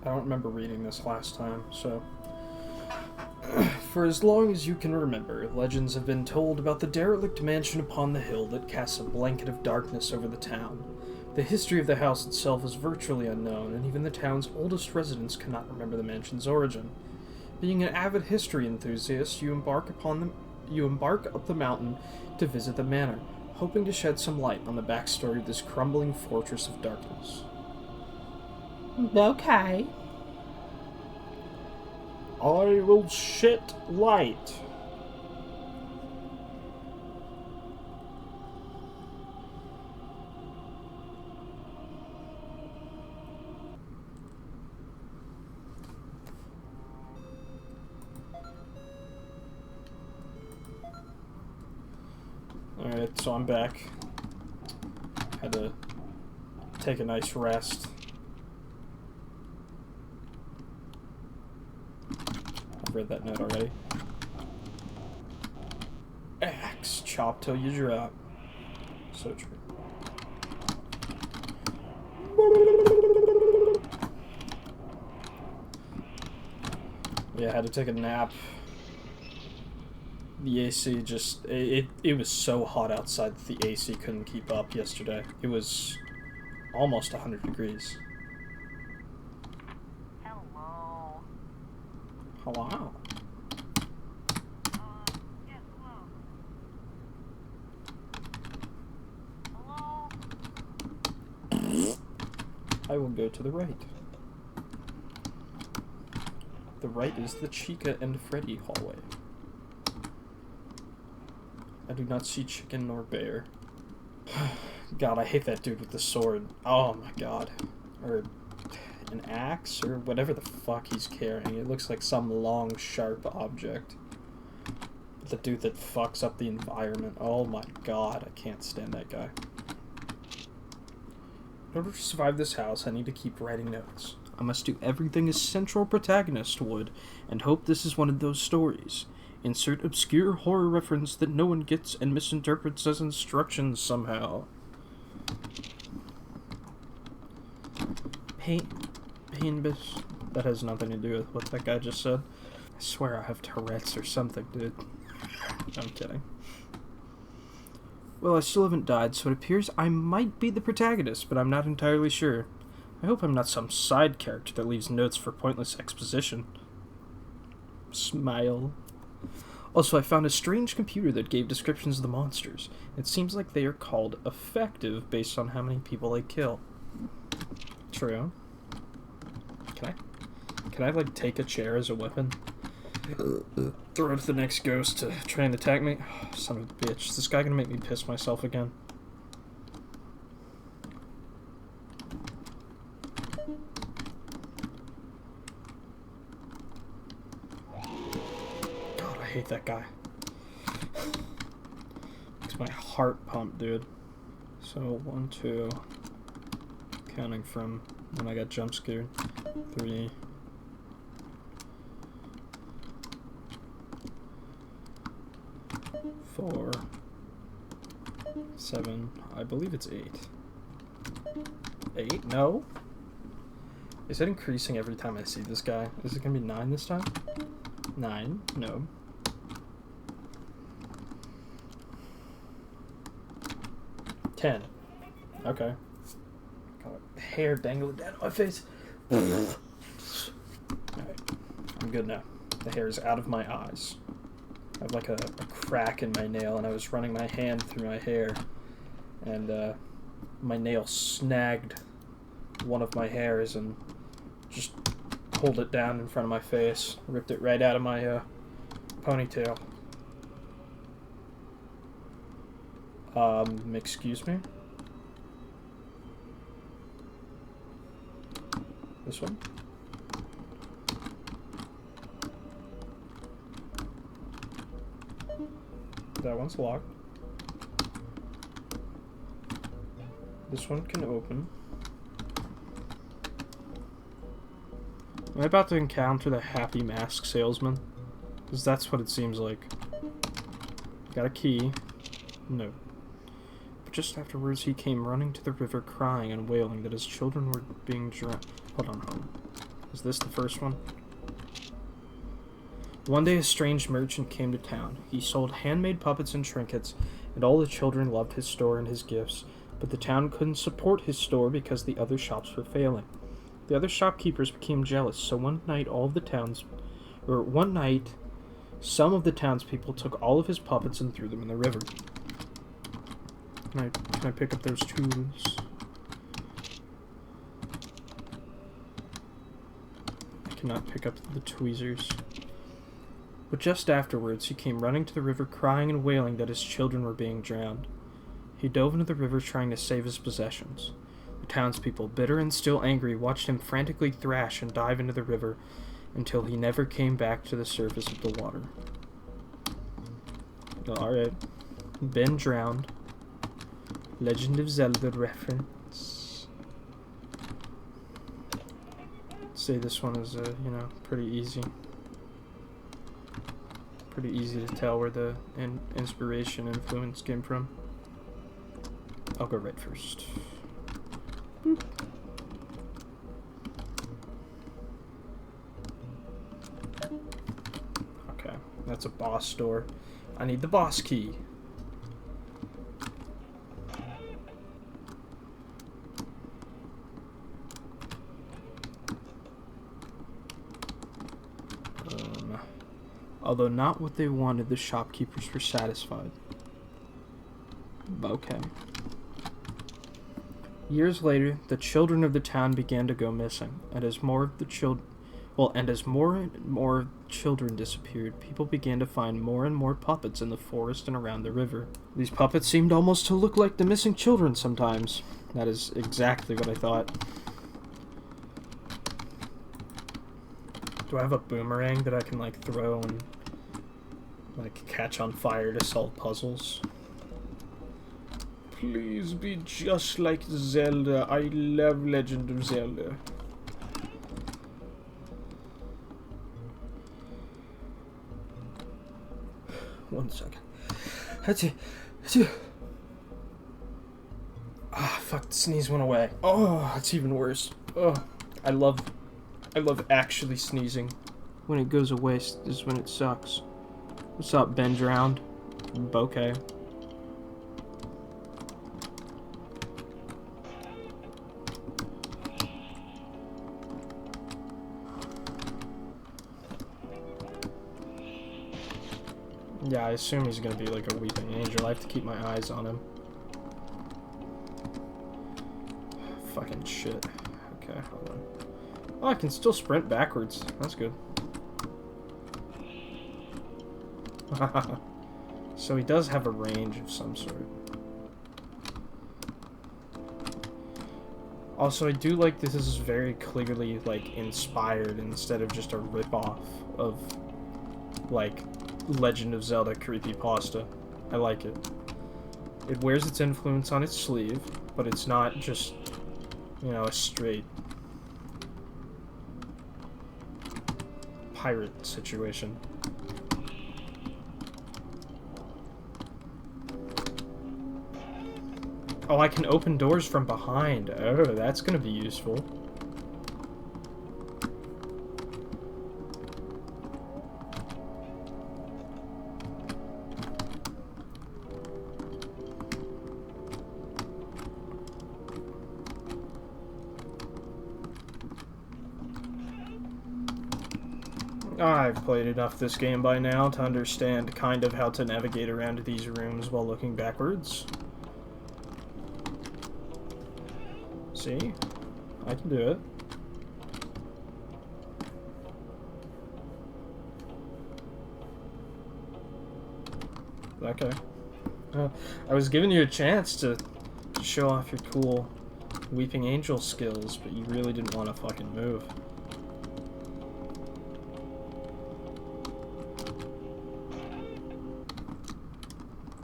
I don't remember reading this last time, so... For as long as you can remember, legends have been told about the derelict mansion upon the hill that casts a blanket of darkness over the town. The history of the house itself is virtually unknown, and even the town's oldest residents cannot remember the mansion's origin. Being an avid history enthusiast, you embark up the mountain to visit the manor, hoping to shed some light on the backstory of this crumbling fortress of darkness. Okay. I will shed light. Alright, so I'm back. Had to take a nice rest. I've read that note already. Axe, chop till you drop. So true. Yeah, I had to take a nap. The AC just... It was so hot outside that the AC couldn't keep up yesterday. It was almost 100 degrees. Hello. Hello. Yes, hello. Hello? I will go to the right. The right is the Chica and Freddy hallway. I do not see chicken nor bear. God, I hate that dude with the sword. Oh my god. Or an axe, or whatever the fuck he's carrying. It looks like some long, sharp object. The dude that fucks up the environment. Oh my god, I can't stand that guy. In order to survive this house, I need to keep writing notes. I must do everything a central protagonist would, and hope this is one of those stories. Insert obscure horror reference that no one gets and misinterprets as instructions somehow. Pain bit. That has nothing to do with what that guy just said. I swear I have Tourette's or something, dude. I'm kidding. Well, I still haven't died, so it appears I might be the protagonist, but I'm not entirely sure. I hope I'm not some side character that leaves notes for pointless exposition. Smile. Also, I found a strange computer that gave descriptions of the monsters. It seems like they are called effective based on how many people they kill. True. Can I like, take a chair as a weapon? Throw it to the next ghost to try and attack me? Oh, son of a bitch. Is this guy gonna make me piss myself again? God, I hate that guy. Makes my heart pump, dude. So, 1, 2... Counting from when I got jump scared. 3... 4... 7... I believe it's 8. 8? No? Is it increasing every time I see this guy? Is it gonna be 9 this time? 9? No. 10. Okay. Got hair dangling down my face. Alright. I'm good now. The hair is out of my eyes. I have like a crack in my nail, and I was running my hand through my hair, and my nail snagged one of my hairs and just pulled it down in front of my face, ripped it right out of my ponytail. Excuse me? This one? That one's locked. This one can open. Am I about to encounter the happy mask salesman? Because that's what it seems like. Got a key. No. But just afterwards he came running to the river crying and wailing that his children were being drowned. Hold on. Is this the first one? One day a strange merchant came to town. He sold handmade puppets and trinkets, and all the children loved his store and his gifts, but the town couldn't support his store because the other shops were failing. The other shopkeepers became jealous, so one night some of the townspeople took all of his puppets and threw them in the river. Can I pick up those tools? I cannot pick up the tweezers. But just afterwards, he came running to the river, crying and wailing that his children were being drowned. He dove into the river, trying to save his possessions. The townspeople, bitter and still angry, watched him frantically thrash and dive into the river until he never came back to the surface of the water. Alright. Been drowned. Legend of Zelda reference. Say this one is, pretty easy. Pretty easy to tell where the inspiration influence came from. I'll go right first. Boop. Okay, that's a boss door. I need the boss key. Although not what they wanted, the shopkeepers were satisfied. Okay. Years later, the children of the town began to go missing, and as more and more children disappeared, people began to find more and more puppets in the forest and around the river. These puppets seemed almost to look like the missing children sometimes. That is exactly what I thought. Do I have a boomerang that I can, throw and, catch on fire to solve puzzles? Please be just like Zelda. I love Legend of Zelda. One second. Fuck, the sneeze went away. Oh, that's even worse. Oh, I love actually sneezing. When it goes away is when it sucks. What's up, Ben Drowned? Bokeh. Yeah, I assume he's gonna be like a weeping angel. I have to keep my eyes on him. Fucking shit. Okay, hold on. Oh, I can still sprint backwards. That's good. So he does have a range of some sort. Also, I do like this is very clearly, inspired instead of just a ripoff of, Legend of Zelda creepypasta. I like it. It wears its influence on its sleeve, but it's not just, a straight pirate situation. Oh, I can open doors from behind. Oh, that's gonna be useful. I've played enough this game by now to understand kind of how to navigate around these rooms while looking backwards. See? I can do it. Okay. I was giving you a chance to show off your cool Weeping Angel skills, but you really didn't want to fucking move.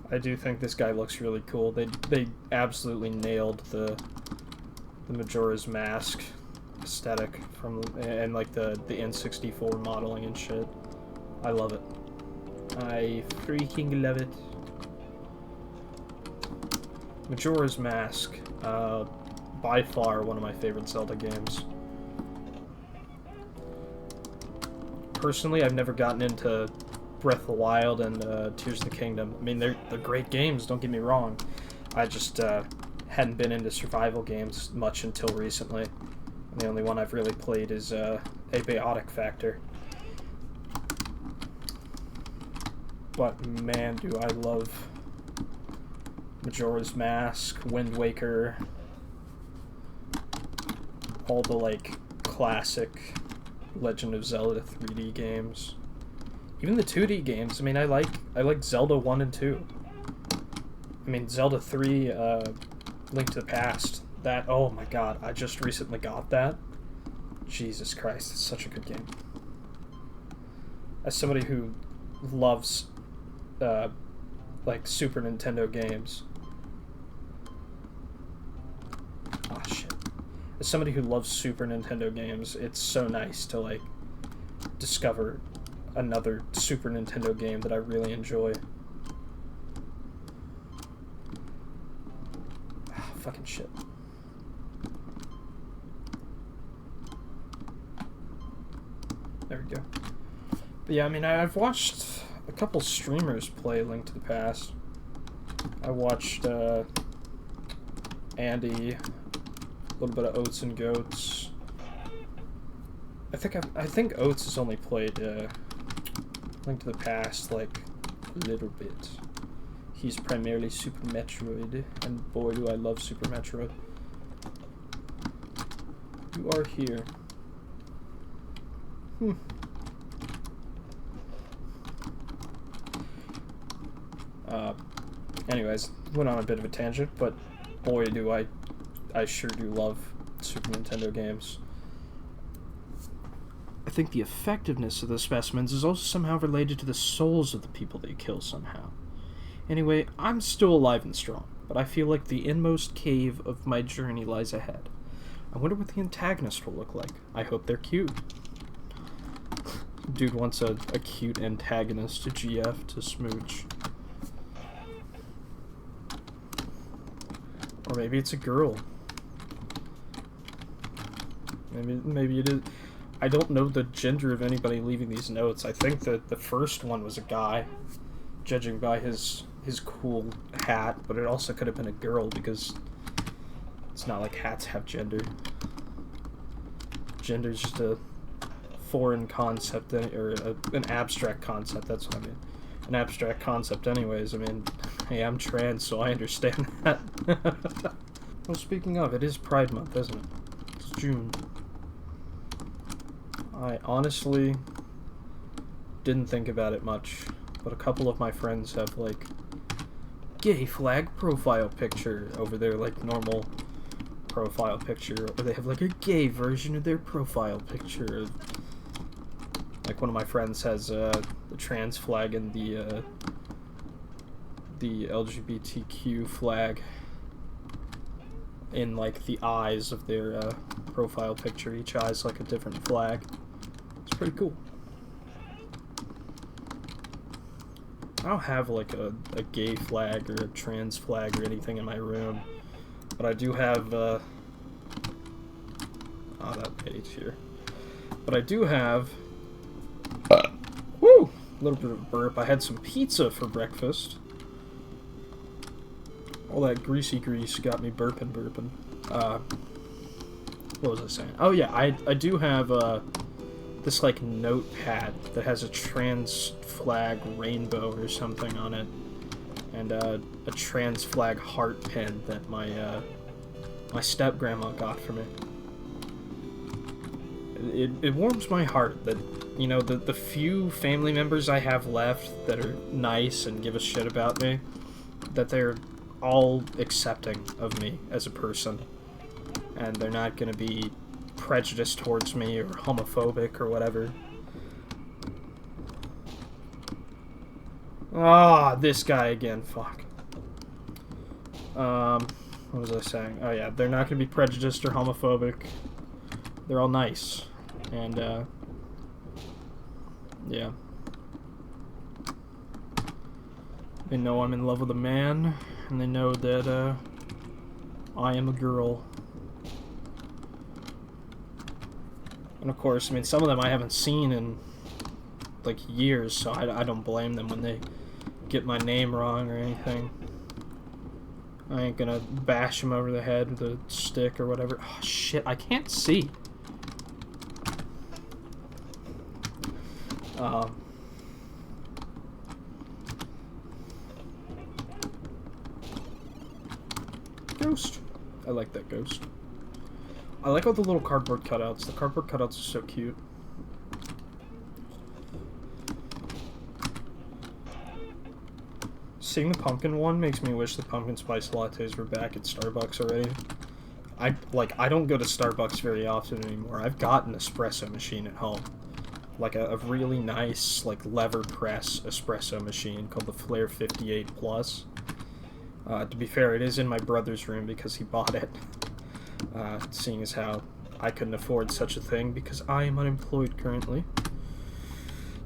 I do think this guy looks really cool. They absolutely nailed the Majora's Mask aesthetic from and the N64 modeling and shit. I love it. I freaking love it. Majora's Mask, by far one of my favorite Zelda games. personally, I've never gotten into Breath of the Wild and Tears of the Kingdom. I mean, they're great games, don't get me wrong. I just hadn't been into survival games much until recently. And the only one I've really played is Abiotic Factor. But man, do I love Majora's Mask, Wind Waker, all the like classic Legend of Zelda 3D games. Even the 2D games. I mean, I like Zelda 1 and 2. I mean, Zelda 3, Link to the Past. That, oh my god, I just recently got that. Jesus Christ, it's such a good game. As somebody who loves, like, Super Nintendo games. Oh, shit. As somebody who loves Super Nintendo games, it's so nice to, like, discover another Super Nintendo game that I really enjoy. Ah, fucking shit. There we go. But yeah, I mean, I've watched a couple streamers play Link to the Past. I watched Andy, a little bit of Oats and Goats. I think Oats has only played Link to the Past like a little bit. He's primarily Super Metroid, and boy do I love Super Metroid. You are here. Anyways, went on a bit of a tangent, but boy do I sure do love Super Nintendo games. I think the effectiveness of the specimens is also somehow related to the souls of the people they kill somehow. Anyway, I'm still alive and strong, but I feel like the inmost cave of my journey lies ahead. I wonder what the antagonist will look like. I hope they're cute. Dude wants a cute antagonist to GF to smooch. Or maybe it's a girl. Maybe it is. I don't know the gender of anybody leaving these notes. I think that the first one was a guy, judging by his cool hat, but it also could have been a girl because it's not like hats have gender. Gender's just a foreign concept, or an abstract concept, that's what I mean. An abstract concept anyways. I mean, hey, I'm trans, so I understand that. Well, speaking of, it is Pride Month, isn't it? It's June. I honestly didn't think about it much, but a couple of my friends have, like, gay flag profile picture over their, like, normal profile picture, or they have, like, a gay version of their profile picture. Like, one of my friends has the trans flag and the LGBTQ flag in, like, the eyes of their profile picture. Each eye's like a different flag. It's pretty cool. I don't have, like, a gay flag or a trans flag or anything in my room, but I do have, oh, that page here. But I do have, woo! A little bit of a burp. I had some pizza for breakfast. All that greasy grease got me burping. What was I saying? Oh yeah, I do have this like notepad that has a trans flag rainbow or something on it, and a trans flag heart pin that my my step grandma got for me. It warms my heart that, you know, the few family members I have left that are nice and give a shit about me, that they're all accepting of me as a person, and they're not going to be prejudiced towards me or homophobic or whatever. Ah, this guy again, fuck. What was I saying? Oh yeah, they're not going to be prejudiced or homophobic. They're all nice, and yeah. They know I'm in love with a man, and they know that I am a girl. And of course, I mean, some of them I haven't seen in like, years, so I don't blame them when they get my name wrong or anything. I ain't gonna bash him over the head with a stick or whatever. Oh, shit, I can't see. Ghost. I like that ghost. I like all the little cardboard cutouts. The cardboard cutouts are so cute. Seeing the pumpkin one makes me wish the pumpkin spice lattes were back at Starbucks already. I don't go to Starbucks very often anymore. I've got an espresso machine at home. Like a really nice, like, lever press espresso machine called the Flair 58 Plus. To be fair, it is in my brother's room because he bought it. Seeing as how I couldn't afford such a thing because I am unemployed currently.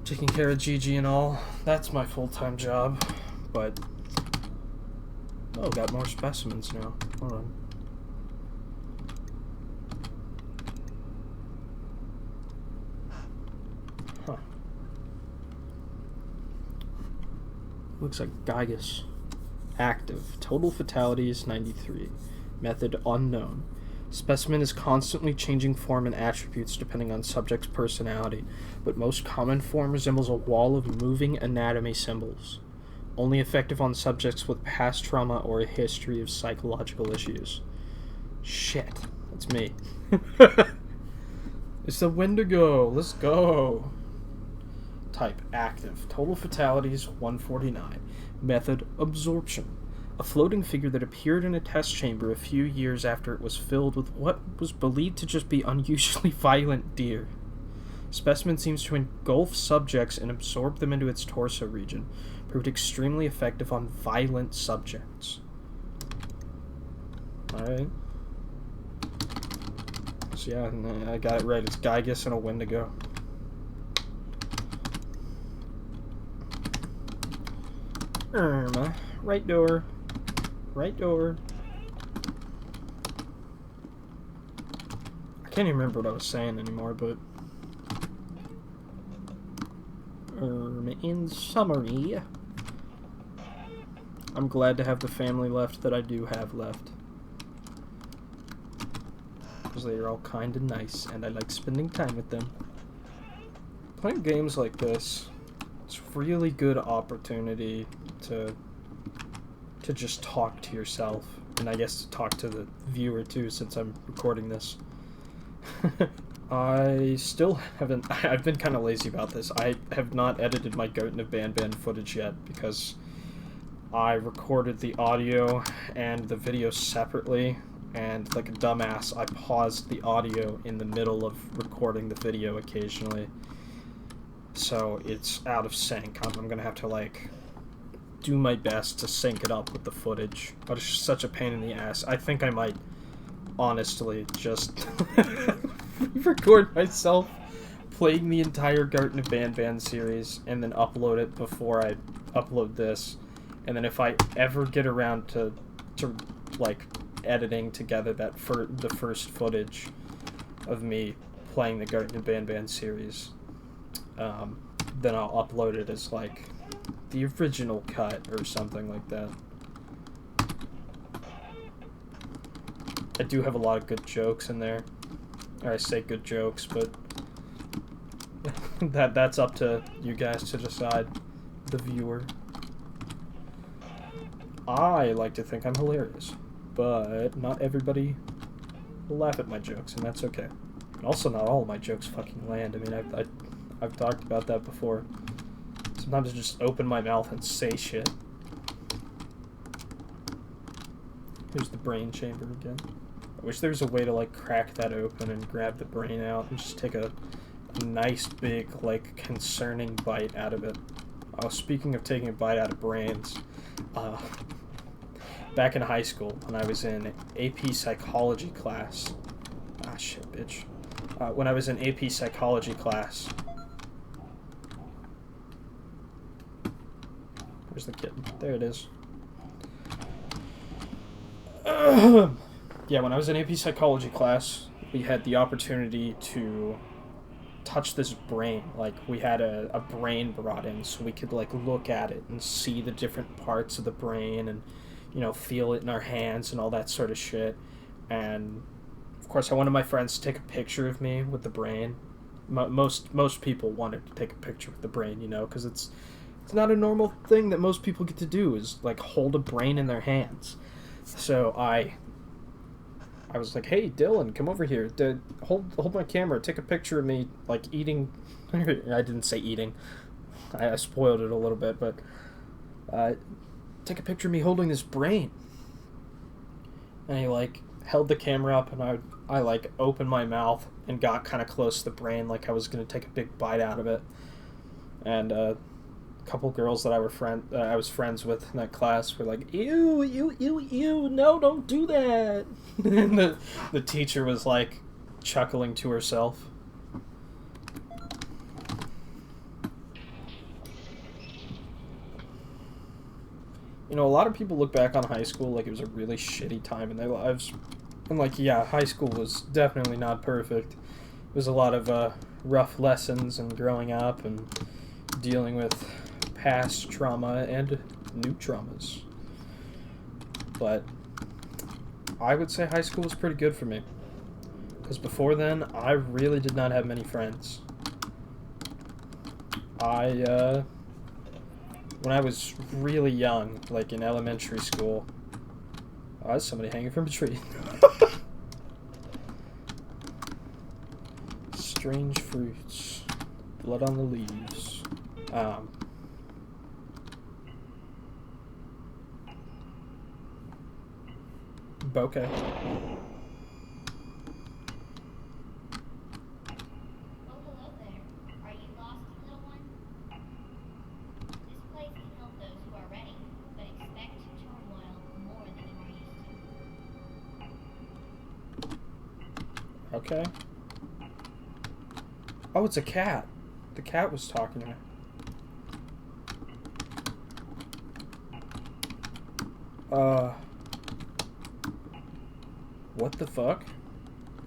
Taking care of Gigi and all. That's my full-time job. But, oh, got more specimens now. Hold on. Huh. Looks like Gygus. Active. Total fatalities 93. Method unknown. Specimen is constantly changing form and attributes depending on subject's personality, but most common form resembles a wall of moving anatomy symbols. Only effective on subjects with past trauma or a history of psychological issues. Shit. That's me. It's the Wendigo. Let's go. Type active. Total fatalities 149. Method absorption. A floating figure that appeared in a test chamber a few years after it was filled with what was believed to just be unusually violent deer. Specimen seems to engulf subjects and absorb them into its torso region. Proved extremely effective on violent subjects. Alright. So yeah, I got it right. It's Gygus and a Wendigo. Right door. Right door. I can't even remember what I was saying anymore, but... in summary... I'm glad to have the family left that I do have left. Because they are all kind and nice, and I like spending time with them. Playing games like this, it's a really good opportunity to just talk to yourself. And I guess to talk to the viewer too, since I'm recording this. I still haven't... I've been kind of lazy about this. I have not edited my Goat in a Band footage yet, because... I recorded the audio and the video separately, and like a dumbass, I paused the audio in the middle of recording the video occasionally. So it's out of sync. I'm gonna have to, like, do my best to sync it up with the footage. But it's just such a pain in the ass. I think I might, honestly, just record myself playing the entire Goat in a Band series, and then upload it before I upload this. And then if I ever get around to like, editing together the first footage of me playing the Goat in a Band series, then I'll upload it as, like, the original cut or something like that. I do have a lot of good jokes in there. Or I say good jokes, but that's up to you guys to decide, the viewer. I like to think I'm hilarious, but not everybody will laugh at my jokes, and that's okay. And also, not all of my jokes fucking land. I mean, I've talked about that before. Sometimes I just open my mouth and say shit. Here's the brain chamber again. I wish there was a way to, like, crack that open and grab the brain out and just take a nice big, like, concerning bite out of it. Oh, speaking of taking a bite out of brains, back in high school, when I was in AP psychology class... Ah, shit, bitch. When I was in AP psychology class... Where's the kitten? There it is. Yeah, when I was in AP psychology class, we had the opportunity to touch this brain. Like, we had a brain brought in so we could, like, look at it and see the different parts of the brain and, feel it in our hands and all that sort of shit. And, of course, I wanted my friends to take a picture of me with the brain. Most people wanted to take a picture with the brain, because it's not a normal thing that most people get to do, is, like, hold a brain in their hands. So I was like, hey, Dylan, come over here. Hold my camera. Take a picture of me, like, eating. I didn't say eating. I spoiled it a little bit, but take a picture of me holding this brain. And he, like, held the camera up, and I like, opened my mouth and got kind of close to the brain, like I was going to take a big bite out of it. And a couple girls that I was friends with in that class were like, ew, ew, ew, ew, no, don't do that. And the teacher was like chuckling to herself. A lot of people look back on high school like it was a really shitty time in their lives. And like, yeah, high school was definitely not perfect. It was a lot of rough lessons and growing up and dealing with past trauma and new traumas. But I would say high school was pretty good for me. Because before then, I really did not have many friends. When I was really young, like in elementary school, there's somebody hanging from a tree. Strange fruits. Blood on the leaves. Bokeh. Okay. Oh, it's a cat. The cat was talking to me. What the fuck?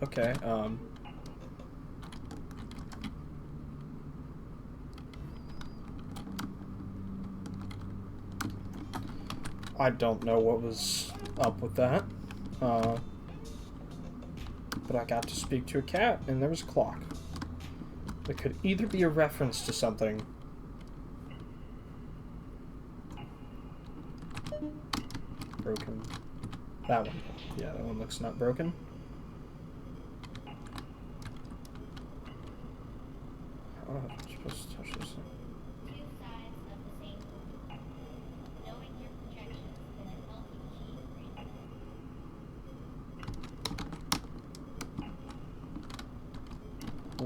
Okay, I don't know what was up with that. But I got to speak to a cat, and there was a clock. It could either be a reference to something. Broken. That one. Yeah, that one looks not broken. Oh, I'm supposed to touch this thing. Two sides of the same coin. Knowing your projections in a healthy key brain.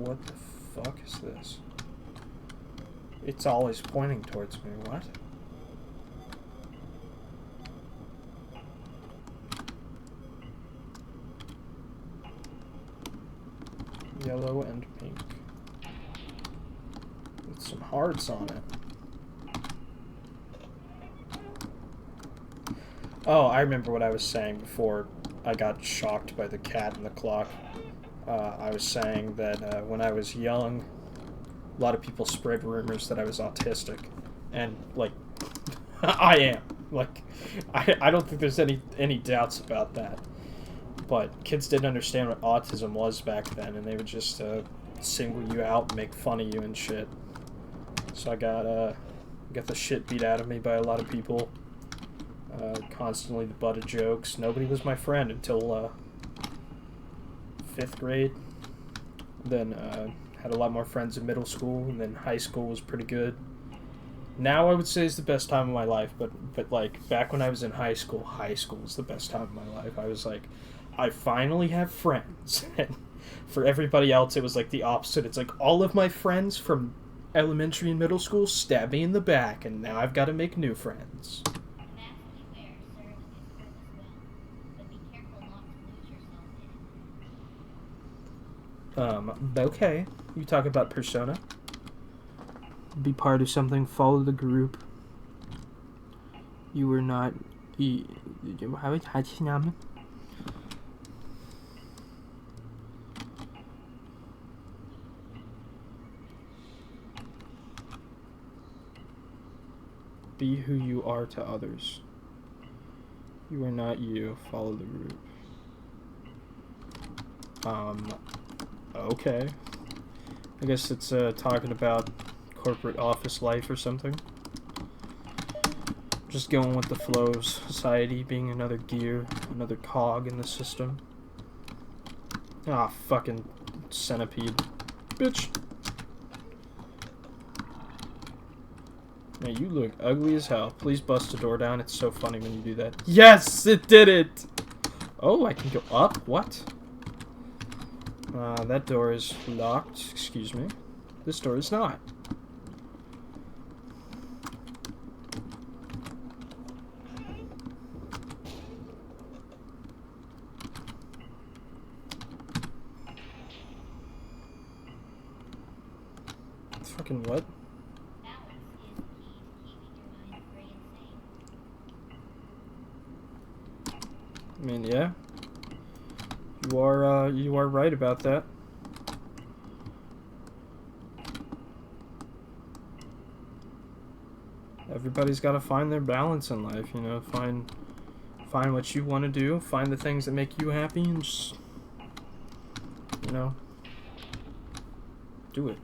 What the fuck is this? It's always pointing towards me. What? Yellow and pink. With some hearts on it. Oh, I remember what I was saying before I got shocked by the cat and the clock. I was saying that when I was young, a lot of people spread rumors that I was autistic. And, like, I am. Like, I don't think there's any doubts about that. But kids didn't understand what autism was back then, and they would just single you out and make fun of you and shit. So I got the shit beat out of me by a lot of people. Constantly the butt of jokes. Nobody was my friend until 5th grade. Then had a lot more friends in middle school, and then high school was pretty good. Now I would say is the best time of my life, but like back when I was in high school was the best time of my life. I was like, I finally have friends. And for everybody else, it was like the opposite. It's like all of my friends from elementary and middle school stabbed me in the back, and now I've got to make new friends. Okay. You talk about persona. Be part of something, follow the group. You were not... Be who you are to others. You are not you. Follow the group. Okay. I guess it's talking about corporate office life or something. Just going with the flow of society, being another gear, another cog in the system. Ah, fucking centipede. Bitch! Man, you look ugly as hell. Please bust the door down. It's so funny when you do that. Yes! It did it! Oh, I can go up? What? That door is locked. Excuse me. This door is not. Fucking what? I mean, yeah. You are right about that. Everybody's got to find their balance in life, you know, find what you want to do, find the things that make you happy, and just, you know, do it.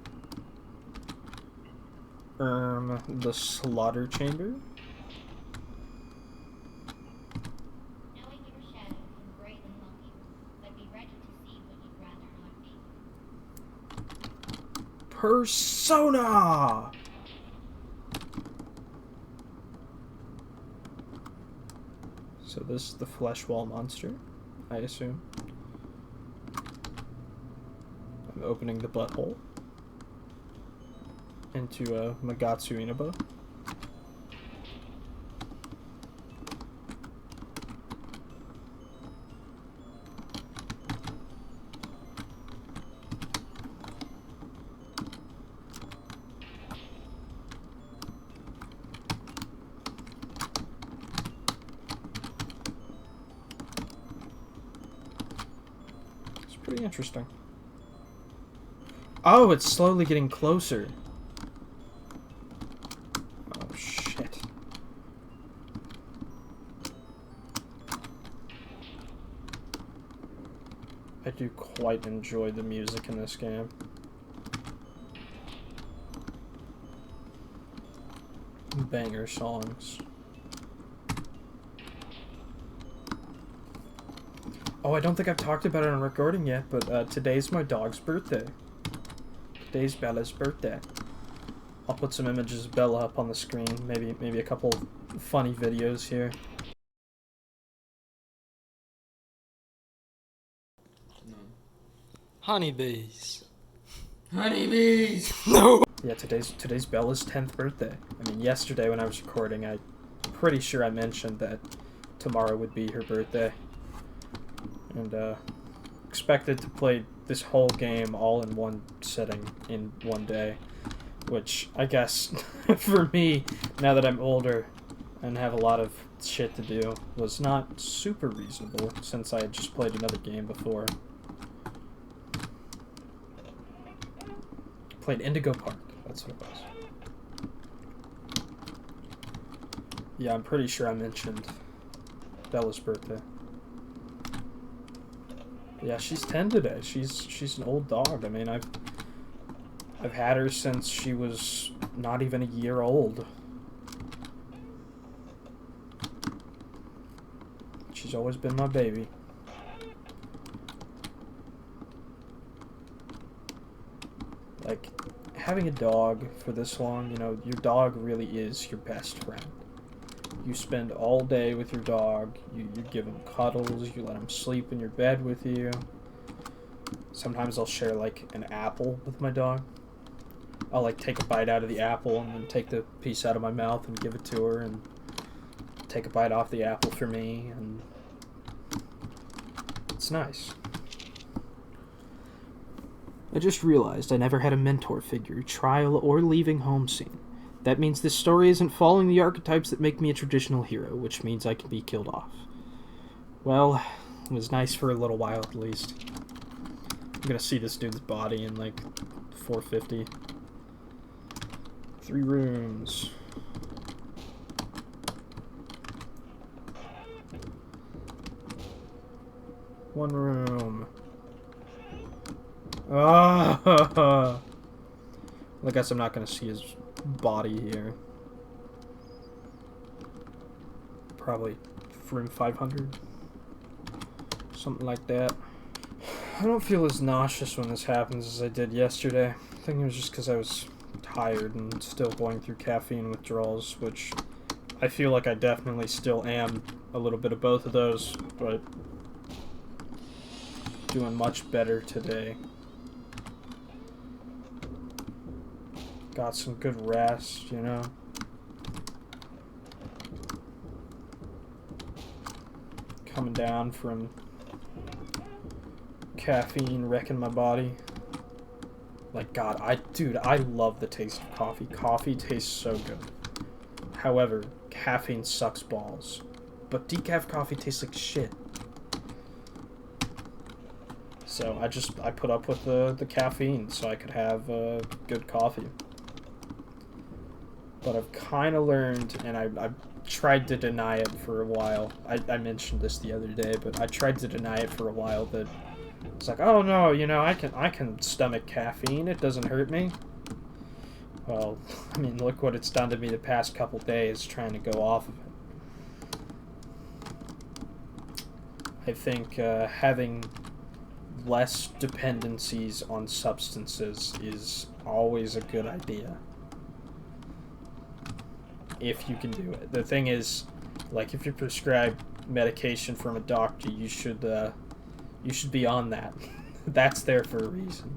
The slaughter chamber? Knowing your shadow can greatly help you, but be ready to see what you'd rather not be. Persona! So this is the flesh wall monster, I assume. I'm opening the butthole into a Magatsu Inaba. It's pretty interesting. Oh, it's slowly getting closer. Oh, shit. I do quite enjoy the music in this game. Banger songs. Oh, I don't think I've talked about it on recording yet, but today's my dog's birthday. Today's Bella's birthday. I'll put some images of Bella up on the screen, maybe a couple funny videos here. Honeybees. Honeybees! No! Yeah, today's Bella's 10th birthday. I mean, yesterday when I was recording, I'm pretty sure I mentioned that tomorrow would be her birthday. And, expected to play this whole game all in one sitting in one day. Which, I guess, for me, now that I'm older and have a lot of shit to do, was not super reasonable since I had just played another game before. Played Indigo Park, that's what it was. Yeah, I'm pretty sure I mentioned Bella's birthday. Yeah, she's 10 today. She's an old dog. I mean, I've had her since she was not even a year old. She's always been my baby. Like, having a dog for this long, you know, your dog really is your best friend. You spend all day with your dog, you give him cuddles, you let him sleep in your bed with you. Sometimes I'll share, like, an apple with my dog. I'll, like, take a bite out of the apple and then take the piece out of my mouth and give it to her and take a bite off the apple for me, and it's nice. I just realized I never had a mentor figure, trial, or leaving home scene. That means this story isn't following the archetypes that make me a traditional hero, which means I can be killed off. Well, it was nice for a little while at least. I'm gonna see this dude's body in like 450. 3 rooms. One room. Ah! I guess I'm not gonna see his body here. Probably room 500. Something like that. I don't feel as nauseous when this happens as I did yesterday. I think it was just because I was tired and still going through caffeine withdrawals, which I feel like I definitely still am. A little bit of both of those, but doing much better today. Got some good rest, you know. Coming down from caffeine wrecking my body. Like, God, dude, I love the taste of coffee. Coffee tastes so good. However, caffeine sucks balls. But decaf coffee tastes like shit. So I put up with the caffeine so I could have good coffee. But I've kind of learned, and I tried to deny it for a while. I mentioned this the other day, but I tried to deny it for a while, that it's like, oh no, you know, I can stomach caffeine, it doesn't hurt me. Well, I mean, look what it's done to me the past couple days trying to go off of it. I think having less dependencies on substances is always a good idea. If you can do it. The thing is, like, if you're prescribed medication from a doctor, you should be on that. That's there for a reason.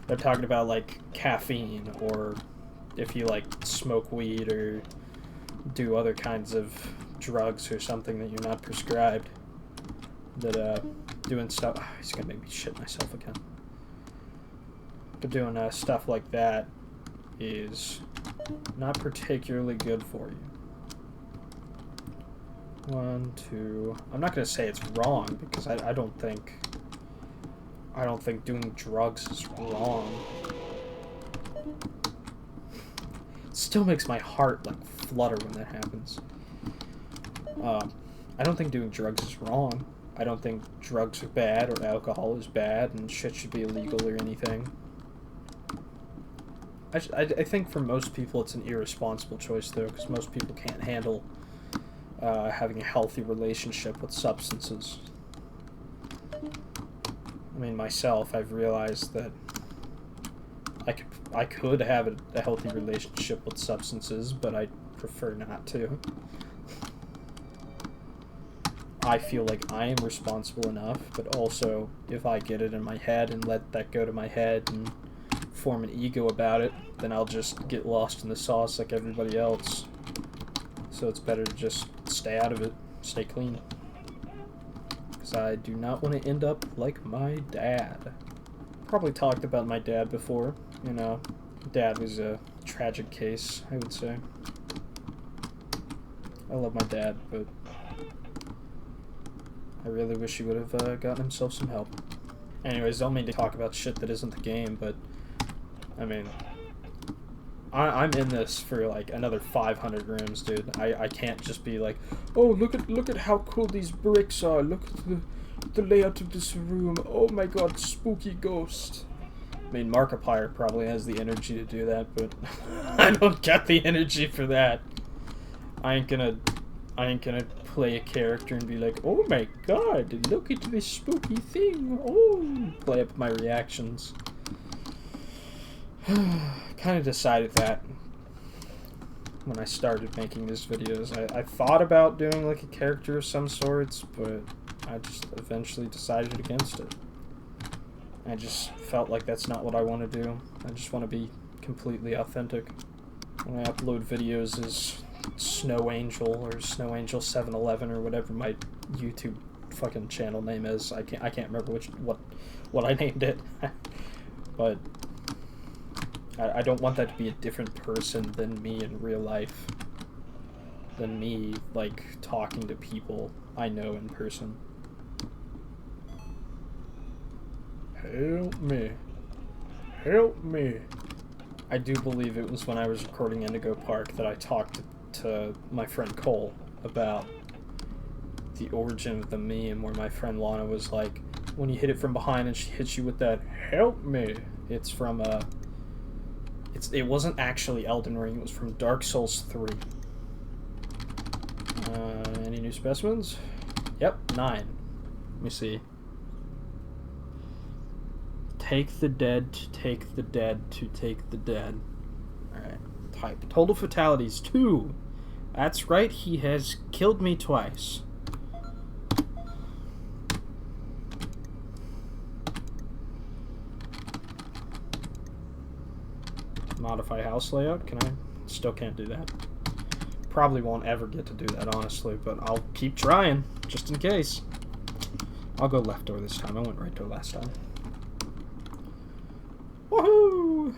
They're talking about, like, caffeine, or if you, like, smoke weed or do other kinds of drugs or something that you're not prescribed, that doing stuff. Oh, he's gonna make me shit myself again. But doing stuff like that is not particularly good for you. 1, 2. I'm not gonna say it's wrong, because I don't think doing drugs is wrong. It still makes my heart like flutter when that happens. I don't think doing drugs is wrong. I don't think drugs are bad or alcohol is bad and shit should be illegal or anything. I think for most people it's an irresponsible choice, though, because most people can't handle having a healthy relationship with substances. I mean, myself, I've realized that I could have a healthy relationship with substances, but I prefer not to. I feel like I am responsible enough, but also if I get it in my head and let that go to my head and form an ego about it, then I'll just get lost in the sauce like everybody else. So it's better to just stay out of it, stay clean. Because I do not want to end up like my dad. Probably talked about my dad before, you know. Dad was a tragic case, I would say. I love my dad, but I really wish he would have gotten himself some help. Anyways, don't mean to talk about shit that isn't the game, but I mean, I'm in this for like another 500 rooms, dude. I can't just be like, oh, look at how cool these bricks are. Look at the layout of this room. Oh my god, spooky ghost. I mean, Markiplier probably has the energy to do that, but I don't got the energy for that. I ain't gonna play a character and be like, oh my god, look at this spooky thing. Oh, play up my reactions. Kind of decided that when I started making these videos. I thought about doing like a character of some sorts, but I just eventually decided against it. I just felt like that's not what I want to do. I just want to be completely authentic. When I upload videos as Snow Angel or Snow Angel 711 or whatever my YouTube fucking channel name is. I can't remember what I named it. But I don't want that to be a different person than me in real life. Than me, like, talking to people I know in person. Help me. Help me. I do believe it was when I was recording Indigo Park that I talked to my friend Cole about the origin of the meme where my friend Lana was like, when you hit it from behind and she hits you with that "help me," it's from it wasn't actually Elden Ring, it was from Dark Souls 3. Any new specimens? Yep, 9. Let me see. Take the dead to take the dead to take the dead. Alright. Type. Total fatalities 2. That's right, he has killed me twice. Modify house layout? Can I? Still can't do that. Probably won't ever get to do that, honestly, but I'll keep trying, just in case. I'll go left door this time. I went right door last time. Woohoo!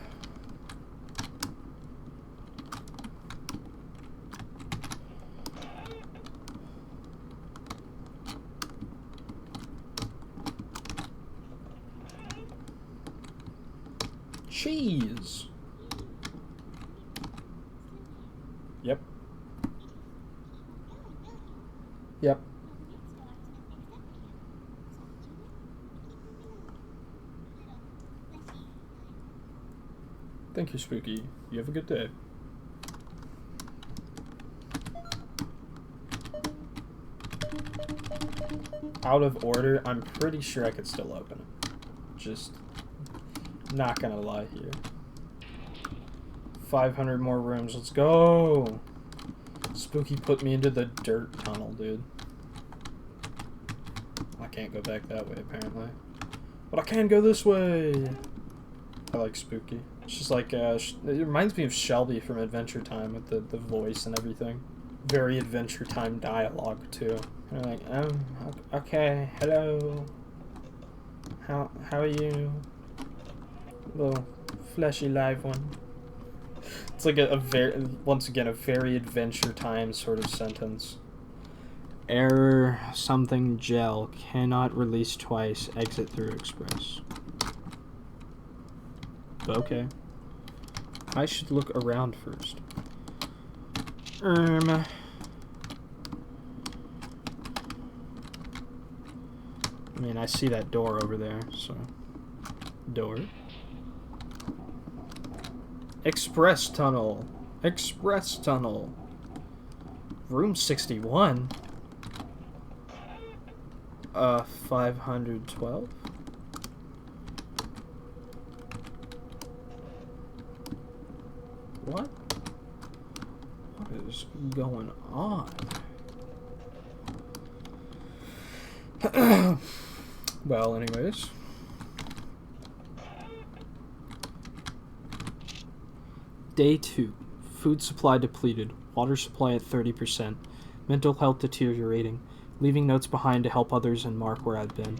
Cheese! Yep. Yep. Thank you, Spooky. You have a good day. Out of order, I'm pretty sure I could still open it. Just not gonna lie here. 500 more rooms. Let's go! Spooky put me into the dirt tunnel, dude. I can't go back that way, apparently. But I can go this way! I like Spooky. It's just like, it reminds me of Shelby from Adventure Time with the voice and everything. Very Adventure Time dialogue, too. Kind of like, okay, hello. How are you? Little fleshy live one. It's like a very, once again, a very Adventure Time sort of sentence. Error something gel cannot release twice. Exit through express. Okay. I should look around first. I mean, I see that door over there, so. Door. Express tunnel. Express tunnel. Room 61. 512. What? What is going on? Well, anyways. Day 2. Food supply depleted. Water supply at 30%. Mental health deteriorating. Leaving notes behind to help others and mark where I've been.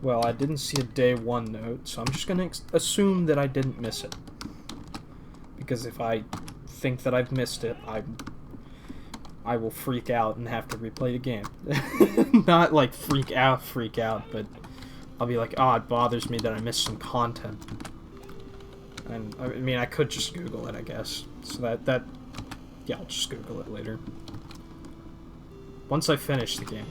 Well, I didn't see a day 1 note, so I'm just gonna assume that I didn't miss it. Because if I think that I've missed it, I will freak out and have to replay the game. Not like freak out, but I'll be like, oh, it bothers me that I missed some content. And, I mean, I could just Google it, I guess. So yeah, I'll just Google it later. Once I finish the game.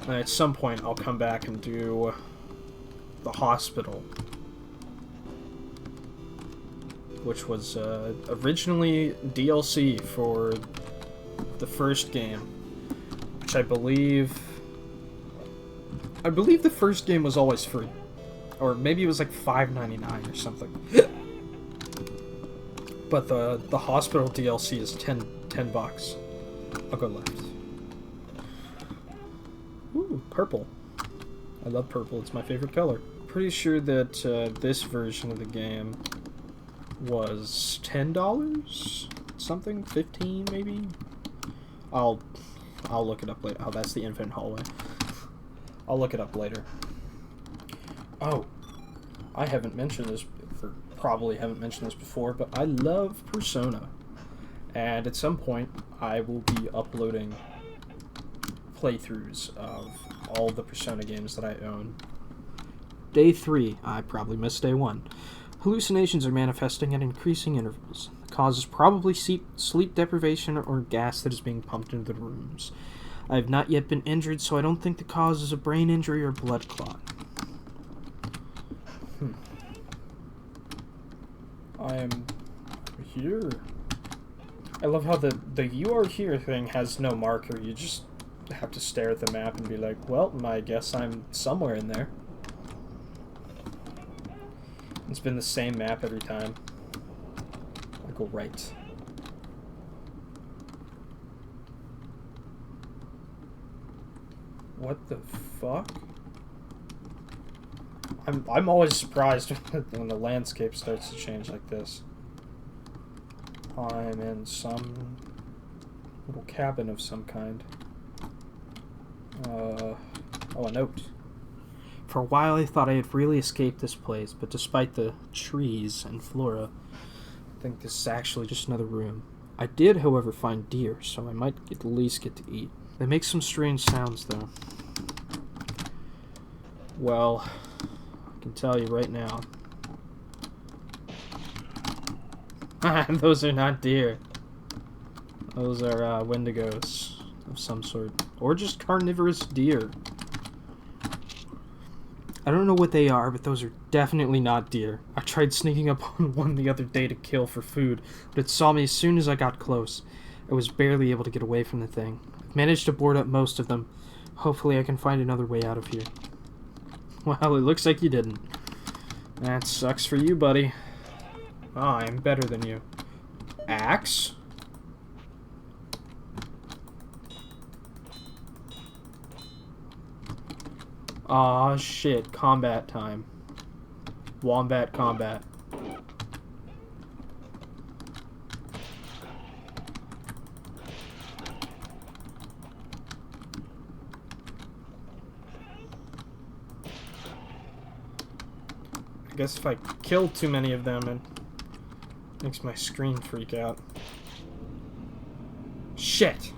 And at some point, I'll come back and do the hospital. Which was originally DLC for the first game. Which I believe the first game was always free. Or maybe it was like $5.99 or something. But the hospital DLC is 10 bucks. I'll go left. Ooh, purple. I love purple, it's my favorite color. Pretty sure that this version of the game was $10? Something? 15 maybe? I'll look it up later. Oh, that's the infinite hallway. I'll look it up later. Oh, I haven't mentioned this, or probably haven't mentioned this before, but I love Persona. And at some point, I will be uploading playthroughs of all the Persona games that I own Day 3. I probably missed day 1. Hallucinations are manifesting at increasing intervals. The cause is probably sleep deprivation or gas that is being pumped into the rooms. I have not yet been injured, so I don't think the cause is a brain injury or blood clot. I am here. I love how the "you are here" thing has no marker. You just have to stare at the map and be like, well, I guess I'm somewhere in there. It's been the same map every time. I go right. What the fuck? I'm always surprised when the landscape starts to change like this. I'm in some little cabin of some kind. Oh, a note. For a while I thought I had really escaped this place, but despite the trees and flora, I think this is actually just another room. I did, however, find deer, so I might at least get to eat. They make some strange sounds, though. Well, I can tell you right now. Those are not deer. Those are wendigos of some sort. Or just carnivorous deer. I don't know what they are, but those are definitely not deer. I tried sneaking up on one the other day to kill for food, but it saw me as soon as I got close. I was barely able to get away from the thing. I've managed to board up most of them. Hopefully I can find another way out of here. Well, it looks like you didn't. That sucks for you, buddy. Ah, I'm better than you. Axe? Aw, shit. Combat time. Wombat combat. I guess if I kill too many of them, it makes my screen freak out. Shit!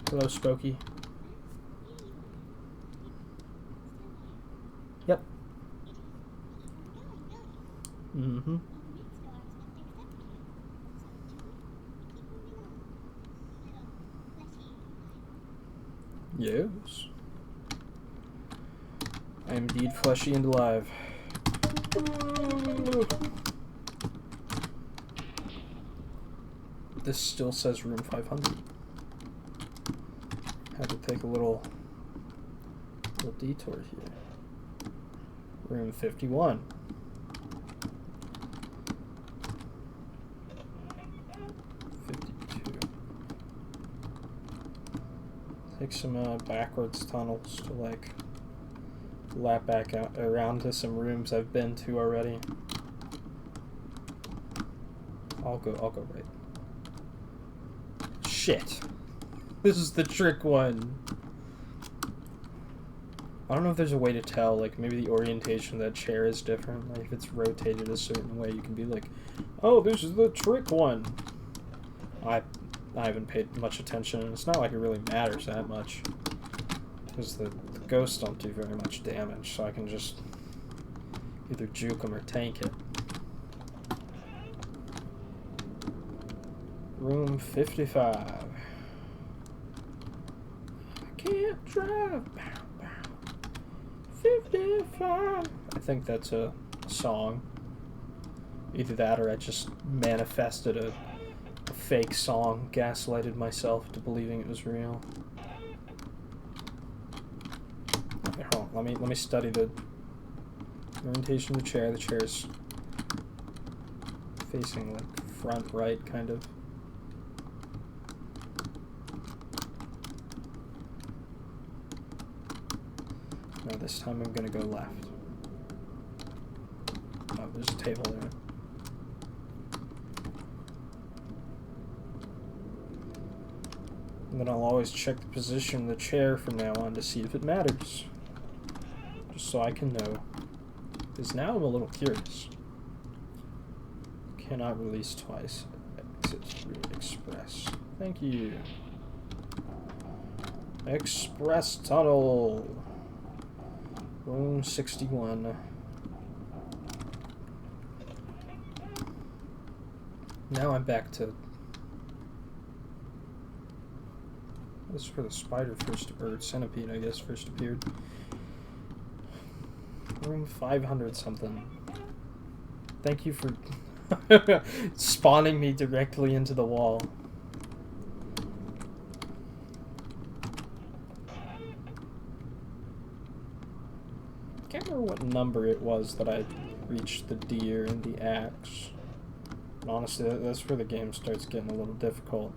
Hello, Spooky. Yep. Mm-hmm. Yes. I am indeed fleshy and alive. This still says room 500. Had to take a little detour here. Room 51. Take some backwards tunnels to like lap back out around to some rooms I've been to already. I'll go right. Shit. This is the trick one. I don't know if there's a way to tell, like maybe the orientation of that chair is different. Like if it's rotated a certain way, you can be like, oh, this is the trick one. I haven't paid much attention, and it's not like it really matters that much. Because the ghosts don't do very much damage, so I can just either juke them or tank it. Room 55. I can't drive. 55. I think that's a song. Either that or I just manifested a fake song, gaslighted myself to believing it was real. Okay, hold on. Let me study the orientation of the chair. The chair's facing like front right, kind of. No, this time I'm gonna go left. Oh, there's a table there. And then I'll always check the position of the chair from now on to see if it matters. Just so I can know. Because now I'm a little curious. Cannot release twice. Exit through Express. Thank you. Express tunnel. Room 61. Now I'm back to... This is where the spider first, or centipede, I guess, first appeared. Room 500 something. Thank you for spawning me directly into the wall. I can't remember what number it was that I reached the deer and the axe. And honestly, that's where the game starts getting a little difficult.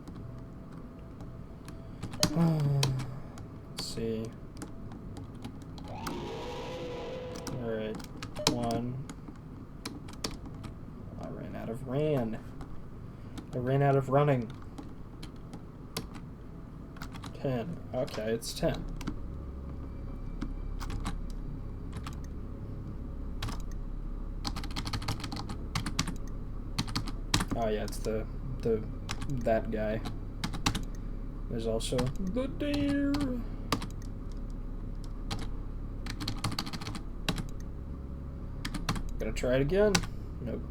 Let's see. Alright, 1. I ran out of I ran out of running. 10. Okay, it's 10. Oh yeah, it's that guy. There's also the deer. Gonna try it again. Nope.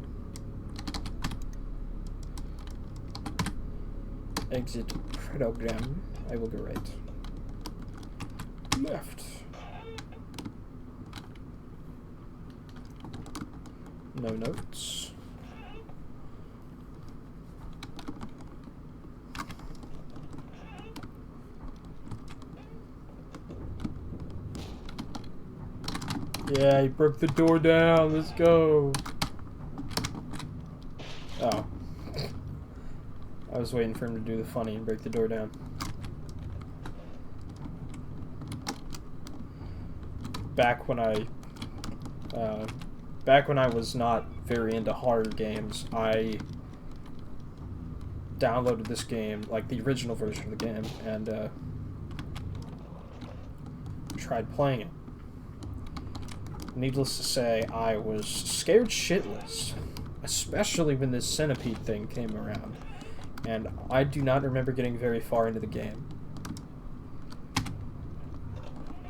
Exit program. I will go right. Left. No notes. Yeah, he broke the door down. Let's go. Oh. I was waiting for him to do the funny and break the door down. Back when I was not very into horror games, I downloaded this game, like the original version of the game, and tried playing it. Needless to say, I was scared shitless, especially when this centipede thing came around, and I do not remember getting very far into the game.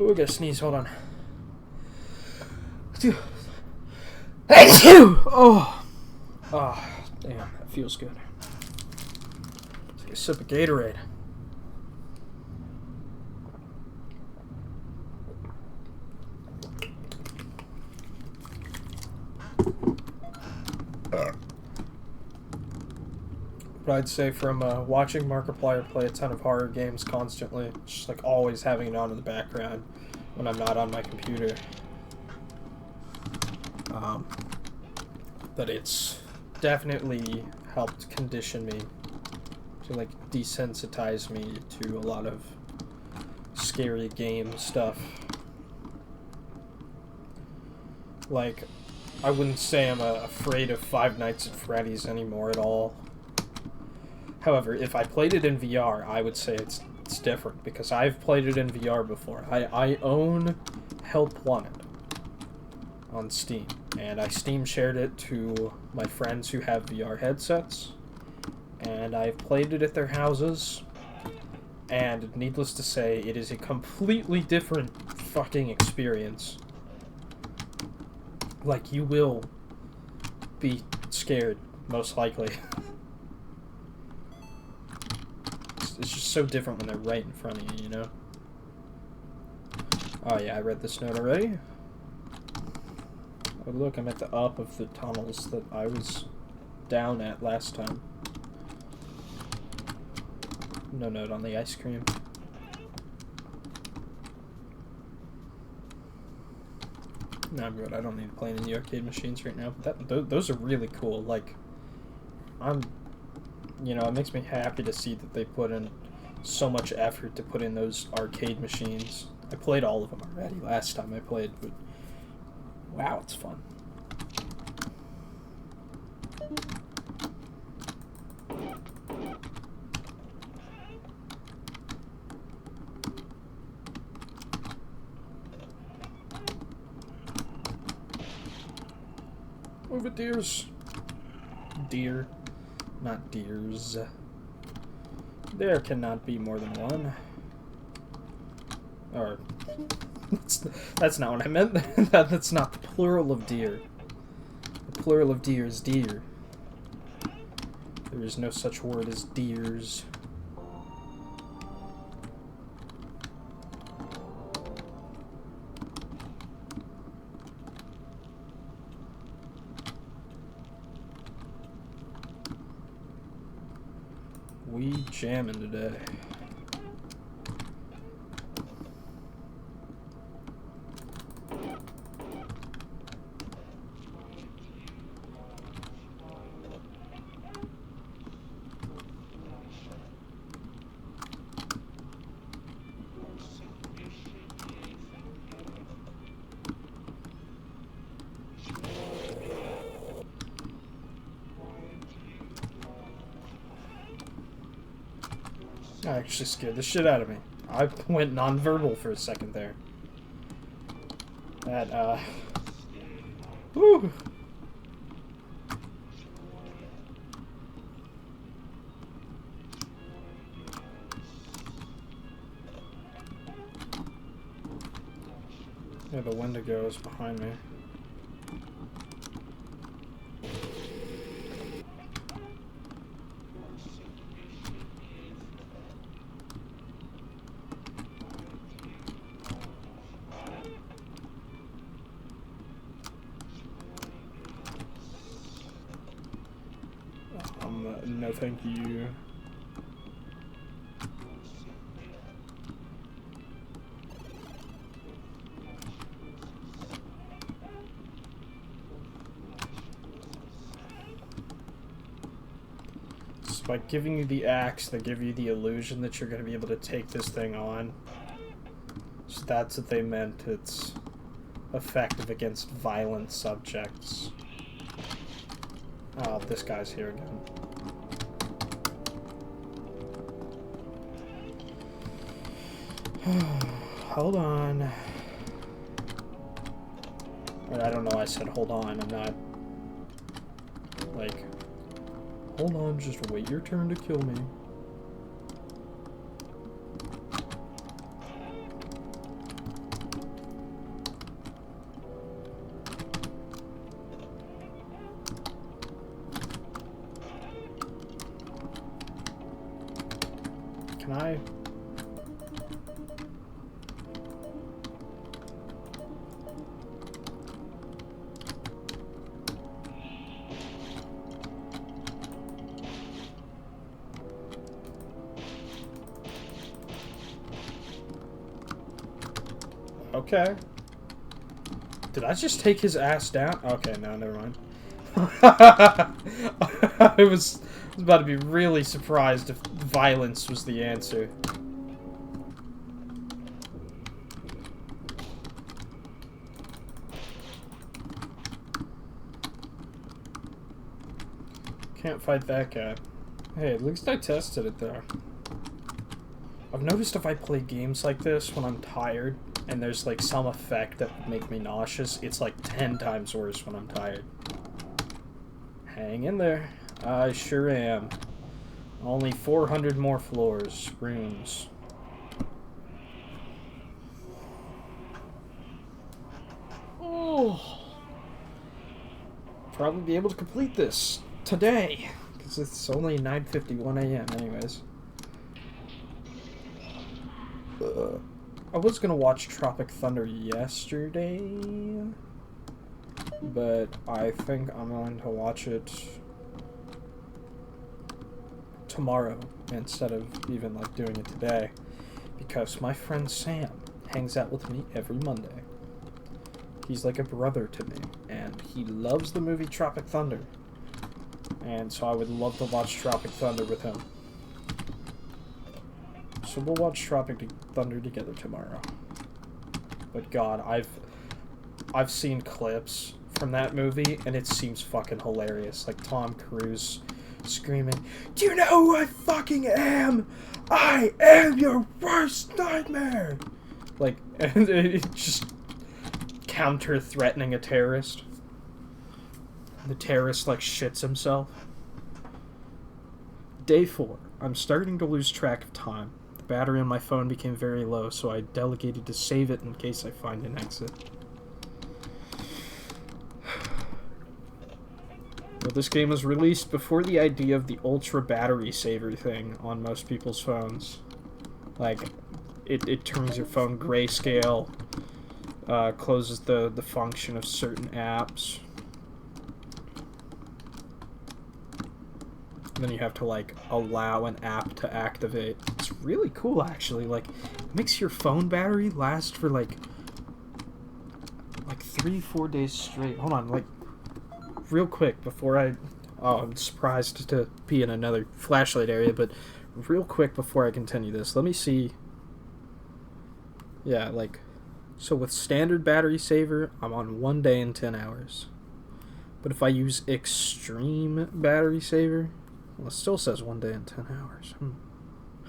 Ooh, I gotta sneeze, hold on. Oh, damn, that feels good. Take a sip of Gatorade. But I'd say from watching Markiplier play a ton of horror games constantly, just like always having it on in the background when I'm not on my computer, that it's definitely helped condition me to like desensitize me to a lot of scary game stuff. Like, I wouldn't say I'm afraid of Five Nights at Freddy's anymore at all. However, if I played it in VR, I would say it's different, because I've played it in VR before. I own Help Wanted on Steam, and I Steam shared it to my friends who have VR headsets, and I've played it at their houses, and needless to say, it is a completely different fucking experience. Like, you will be scared, most likely. It's just so different when they're right in front of you, you know? Oh yeah, I read this note already. Oh look, I'm at the up of the tunnels that I was down at last time. No note on the ice cream. No, I'm good. I don't need to play any of the arcade machines right now. But those are really cool. Like, you know, it makes me happy to see that they put in so much effort to put in those arcade machines. I played all of them already last time I played, but wow, it's fun. Move it, deers. Deer. Not deers. There cannot be more than one. Or that's not what I meant. That's not the plural of deer. The plural of deer is deer. There is no such word as deers. We jamming today. That actually scared the shit out of me. I went non-verbal for a second there. That, whew. Yeah, the Wendigo is behind me. No thank you. So by giving you the axe, they give you the illusion that you're going to be able to take this thing on. So that's what they meant. It's effective against violent subjects. Oh, this guy's here again. Hold on. I don't know why I said hold on. I'm not... Like... Hold on, just wait your turn to kill me. Can I... Okay. Did I just take his ass down? Okay, no, never mind. I was about to be really surprised if violence was the answer. Can't fight that guy. Hey, at least I tested it though. I've noticed if I play games like this when I'm tired, and there's like some effect that would make me nauseous, it's like 10 times worse when I'm tired. Hang in there. I sure am. Only 400 more floors, rooms. Oh. Probably be able to complete this today, because it's only 9:51 a.m. anyways. I was gonna watch Tropic Thunder yesterday, but I think I'm going to watch it tomorrow instead of even like doing it today, because my friend Sam hangs out with me every Monday. He's like a brother to me, and he loves the movie Tropic Thunder, and so I would love to watch Tropic Thunder with him. So we'll watch Tropic Thunder together tomorrow. But God, I've seen clips from that movie, and it seems fucking hilarious. Like Tom Cruise screaming, "Do you know who I fucking am? I am your worst nightmare!" Like, and it just counter-threatening a terrorist. The terrorist, like, shits himself. Day 4. I'm starting to lose track of time. battery on my phone became very low, so I delegated to save it in case I find an exit. Well, this game was released before the idea of the ultra battery saver thing on most people's phones. Like, it turns your phone grayscale, closes the function of certain apps. Then you have to, like, allow an app to activate. It's really cool, actually. Like, it makes your phone battery last for, like 3-4 days straight. Hold on, like, real quick before I... Oh, I'm surprised to be in another flashlight area, but real quick before I continue this, let me see... Yeah, like... So with standard battery saver, I'm on 1 day and 10 hours. But if I use extreme battery saver... Well, it still says 1 day and 10 hours.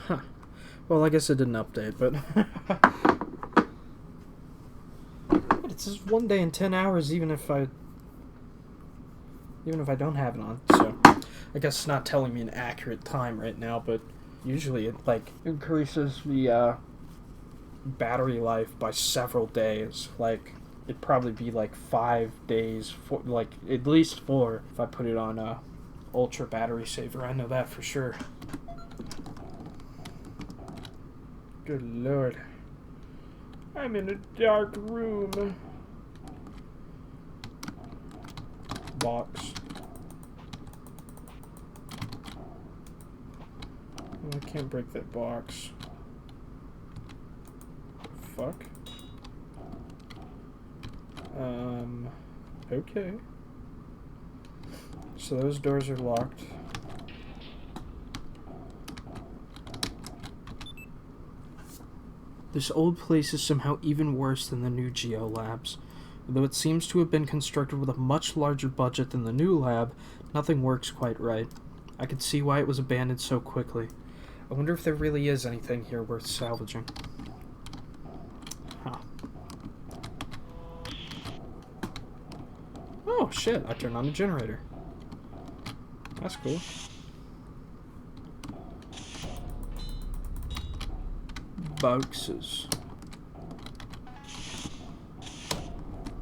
Huh. Well, I guess it didn't update, but... But it says 1 day and 10 hours even if I don't have it on. So, I guess it's not telling me an accurate time right now, but usually it, like, increases the, battery life by several days. Like, it'd probably be, like, 5 days, like, at least 4 if I put it on, ultra battery saver. I know that for sure. Good lord. I'm in a dark room. Box. Oh, I can't break that box. Fuck. Okay. So those doors are locked. This old place is somehow even worse than the new Geo Labs. Although it seems to have been constructed with a much larger budget than the new lab, nothing works quite right. I could see why it was abandoned so quickly. I wonder if there really is anything here worth salvaging. Huh. Oh shit, I turned on the generator. That's cool. Boxes.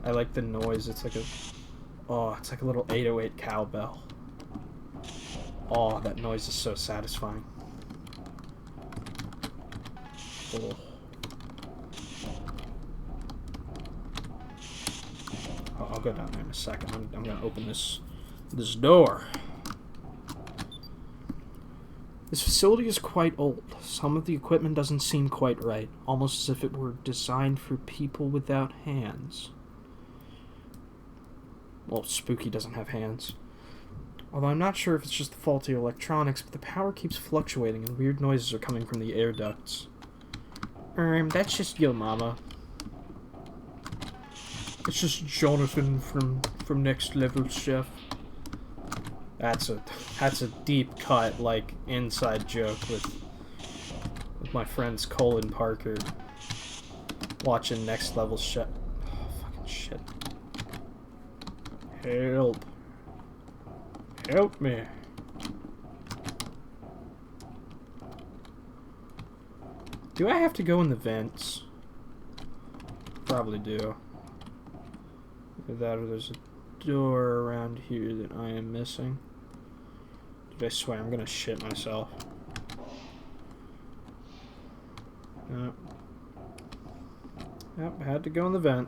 I like the noise. It's like it's like a little 808 cowbell. Oh, that noise is so satisfying. Oh. I'll go down there in a second. I'm gonna open this door. This facility is quite old. Some of the equipment doesn't seem quite right, almost as if it were designed for people without hands. Well, Spooky doesn't have hands. Although I'm not sure if it's just the faulty electronics, but the power keeps fluctuating and weird noises are coming from the air ducts. That's just your mama. It's just Jonathan from Next Level Chef. That's a deep cut, like, inside joke with my friends Colin Parker watching Next Level Chef. Oh, fucking shit. Help. Help me. Do I have to go in the vents? Probably do. Either that or there's a door around here that I am missing. Dude, I swear I'm gonna shit myself. Yep, had to go in the vent.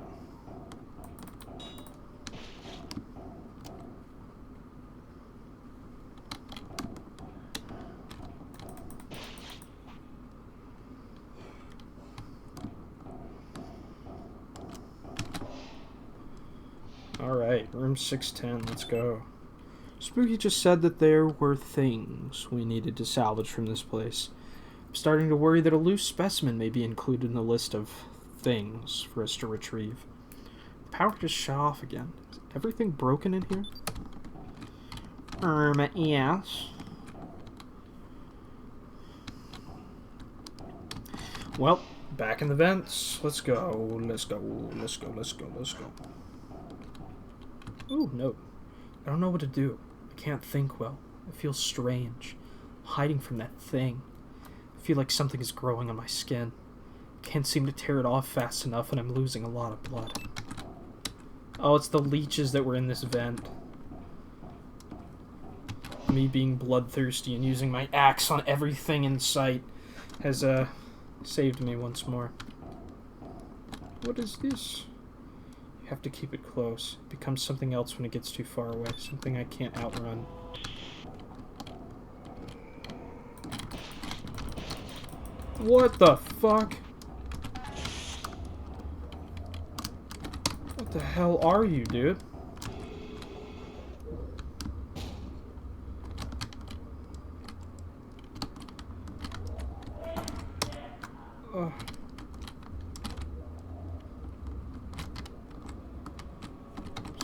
Alright, room 610, let's go. Spooky just said that there were things we needed to salvage from this place. I'm starting to worry that a loose specimen may be included in the list of things for us to retrieve. The power just shut off again. Is everything broken in here? Yes. Well, back in the vents. Let's go. Let's go. Let's go. Let's go. Let's go. Ooh, no. I don't know what to do. I can't think well. I feel strange. I'm hiding from that thing. I feel like something is growing on my skin. Can't seem to tear it off fast enough, and I'm losing a lot of blood. Oh, it's the leeches that were in this vent. Me being bloodthirsty and using my axe on everything in sight has, saved me once more. What is this? You have to keep it close. It becomes something else when it gets too far away. Something I can't outrun. What the fuck? What the hell are you, dude? Ugh.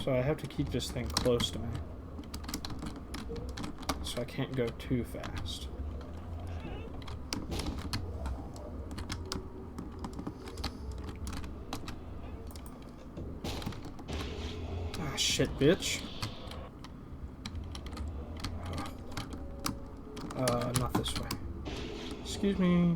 So I have to keep this thing close to me. So I can't go too fast. Ah, shit, bitch. Oh, not this way. Excuse me.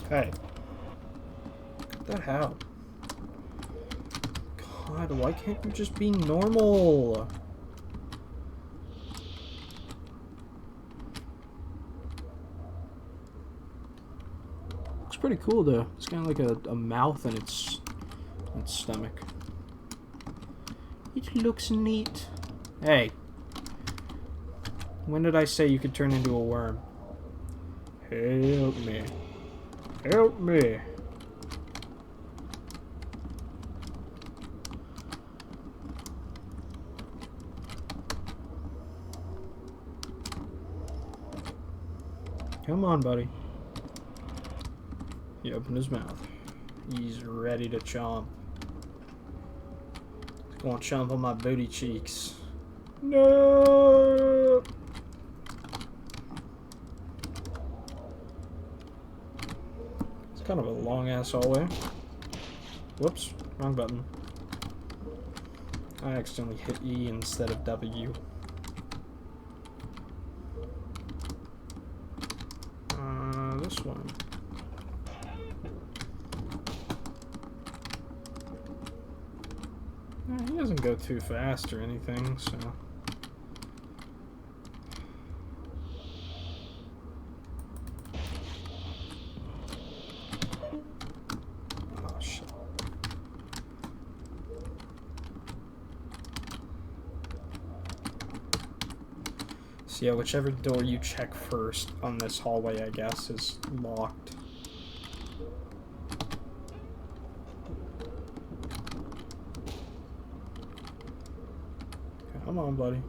Hey. Get that out. God, why can't you just be normal? Looks pretty cool though. It's kind of like a mouth in its stomach. It looks neat. Hey. When did I say you could turn into a worm? Help me. Help me. Come on, buddy. He opened his mouth. He's ready to chomp. He's gonna chomp on my booty cheeks. No! It's kind of a long-ass hallway. Whoops, wrong button. I accidentally hit E instead of W. This one. He doesn't go too fast or anything, so... Oh, shit. So yeah, whichever door you check first on this hallway, I guess, is locked. Come on, buddy.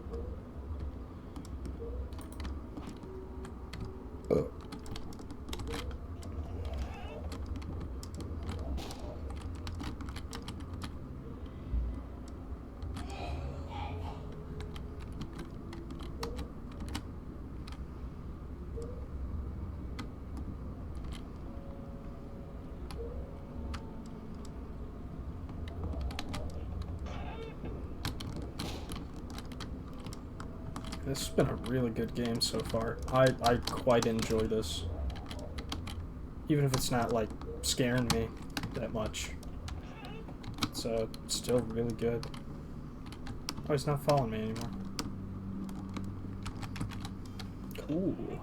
This has been a really good game so far. I quite enjoy this. Even if it's not, like, scaring me that much. It's still really good. Oh, he's not following me anymore. Cool.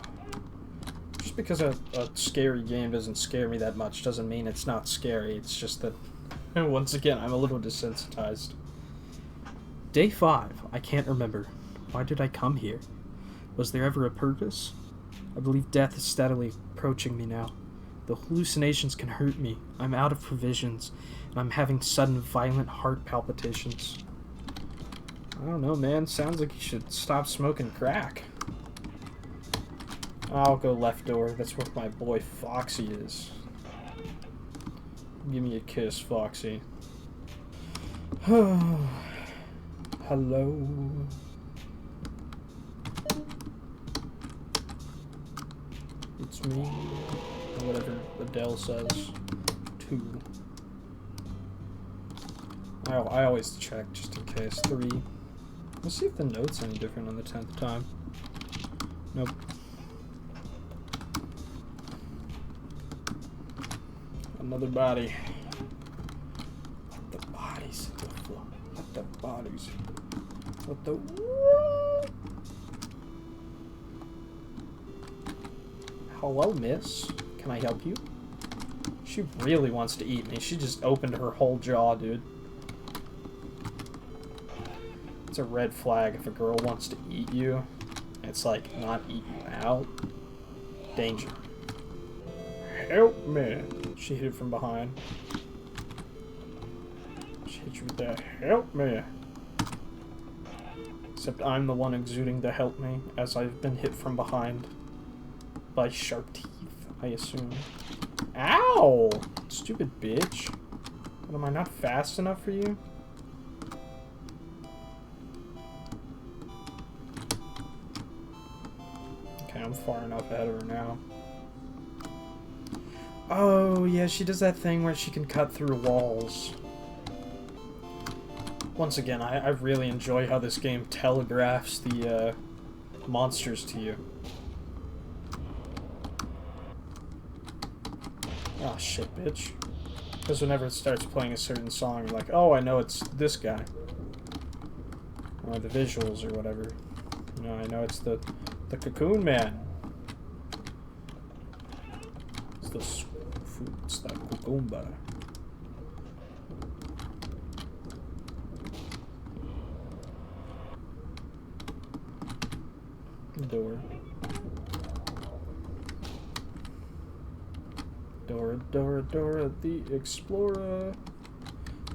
Just because a scary game doesn't scare me that much doesn't mean it's not scary. It's just that, once again, I'm a little desensitized. Day 5. I can't remember. Why did I come here? Was there ever a purpose? I believe death is steadily approaching me now. The hallucinations can hurt me. I'm out of provisions, and I'm having sudden violent heart palpitations. I don't know, man. Sounds like you should stop smoking crack. I'll go left door. That's where my boy Foxy is. Give me a kiss, Foxy. Hello. It's me. Or whatever Adele says. 2. I always check just in case. 3. Let's see if the note's any different on the 10th time. Nope. Another body. Let the bodies hit the floor. Let the bodies. Let the. Hello, miss. Can I help you? She really wants to eat me. She just opened her whole jaw, dude. It's a red flag if a girl wants to eat you. It's like, not eat you out. Danger. Help me. She hit it from behind. She hit you with that. Help me. Except I'm the one exuding the help me, as I've been hit from behind. By sharp teeth, I assume. Ow! Stupid bitch. What, am I not fast enough for you? Okay, I'm far enough ahead of her now. Oh, yeah, she does that thing where she can cut through walls. Once again, I really enjoy how this game telegraphs the monsters to you. Oh shit, bitch. Because whenever it starts playing a certain song, you're like, oh, I know it's this guy. Or the visuals or whatever. You know, I know it's the Cocoon Man. It's the Cucumba. Door. Dora the Explorer.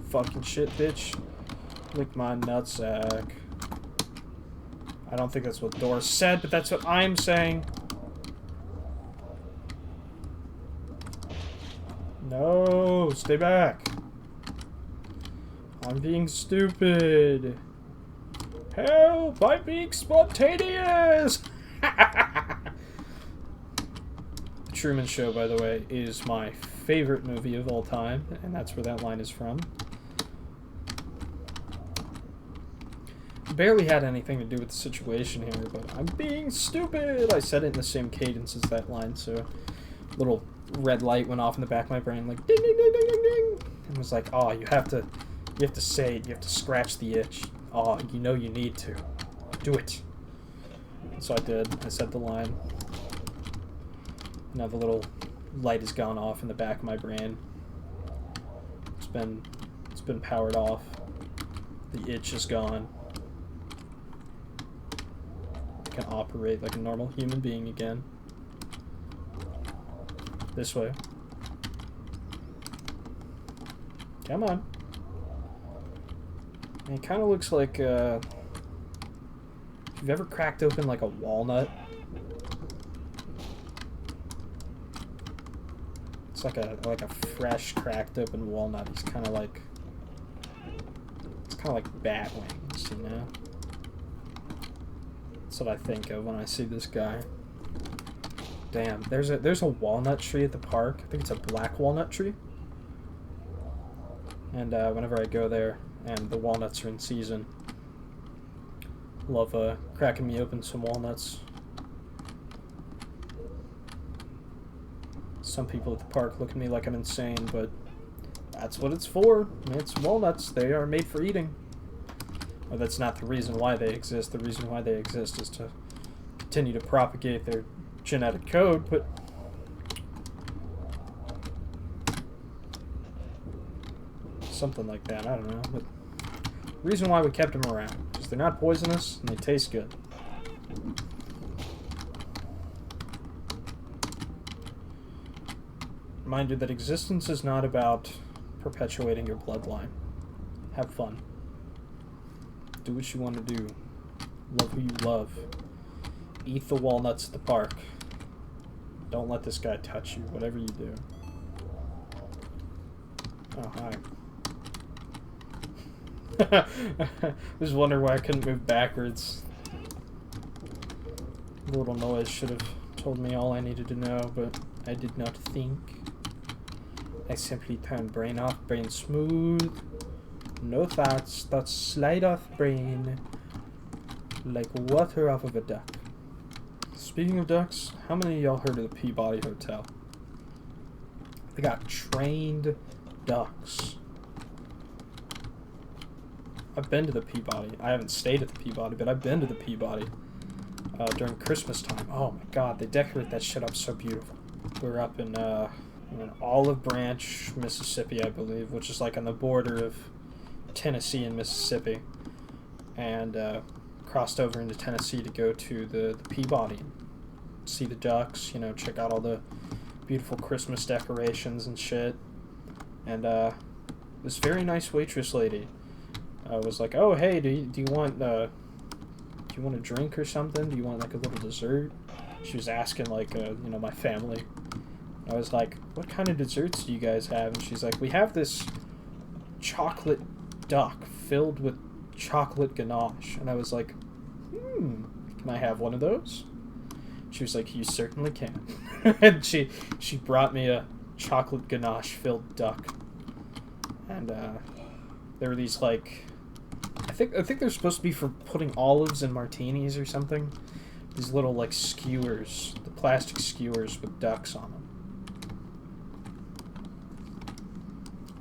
Fucking shit, bitch. Lick my nutsack. I don't think that's what Dora said, but that's what I'm saying. No, stay back. I'm being stupid. Help, I'm being spontaneous! Truman Show, by the way, is my favorite movie of all time, and that's where that line is from. Barely had anything to do with the situation here, but I'm being stupid! I said it in the same cadence as that line, so little red light went off in the back of my brain, like ding ding ding ding ding ding, and was like, oh, you have to say it, you have to scratch the itch. Oh, you know you need to. Do it. So I did. I said the line. Now the little light has gone off in the back of my brain. It's been powered off. The itch is gone. I can operate like a normal human being again. This way. Come on. And it kind of looks like, if you've ever cracked open like a walnut. It's like a fresh cracked open walnut. It's kind of like bat wings, you know? That's what I think of when I see this guy. Damn, there's a walnut tree at the park. I think it's a black walnut tree. And whenever I go there and the walnuts are in season, love cracking me open some walnuts. Some people at the park look at me like I'm insane, but that's what it's for. It's walnuts. They are made for eating. Well, that's not the reason why they exist. The reason why they exist is to continue to propagate their genetic code, but something like that. I don't know. But the reason why we kept them around is they're not poisonous and they taste good. Remind you that existence is not about perpetuating your bloodline. Have fun. Do what you want to do. Love who you love. Eat the walnuts at the park. Don't let this guy touch you, whatever you do. Oh, hi. I was wondering why I couldn't move backwards. The little noise should have told me all I needed to know, but I did not think. I simply turned brain off, brain smooth. No thoughts, thoughts slide off brain like water off of a duck. Speaking of ducks, how many of y'all heard of the Peabody Hotel? They got trained ducks. I've been to the Peabody. I haven't stayed at the Peabody, but I've been to the Peabody during Christmas time. Oh my god, they decorate that shit up so beautiful. We were up in Olive Branch, Mississippi, I believe, which is like on the border of Tennessee and Mississippi, and crossed over into Tennessee to go to the Peabody and see the ducks, check out all the beautiful Christmas decorations and shit. And this very nice waitress lady was like, "Oh, hey, do you want a drink or something? Do you want like a little dessert?" She was asking like my family. I was like, "What kind of desserts do you guys have?" And she's like, "We have this chocolate duck filled with chocolate ganache." And I was like, "Can I have one of those?" She was like, "You certainly can." And she brought me a chocolate ganache filled duck. And there were these like, I think they're supposed to be for putting olives in martinis or something. These little like skewers, the plastic skewers with ducks on them.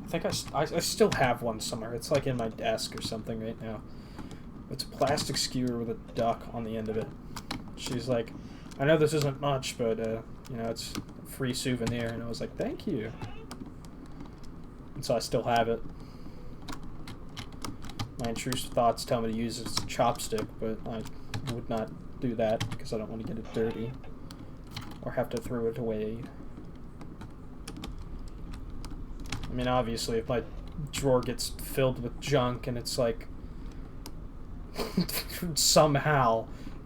I think I still have one somewhere. It's like in my desk or something right now. It's a plastic skewer with a duck on the end of it. She's like, "I know this isn't much, but it's a free souvenir." And I was like, "Thank you." And so I still have it. My intrusive thoughts tell me to use it as a chopstick, but I would not do that because I don't want to get it dirty or have to throw it away. I mean, obviously, if my drawer gets filled with junk and it's like somehow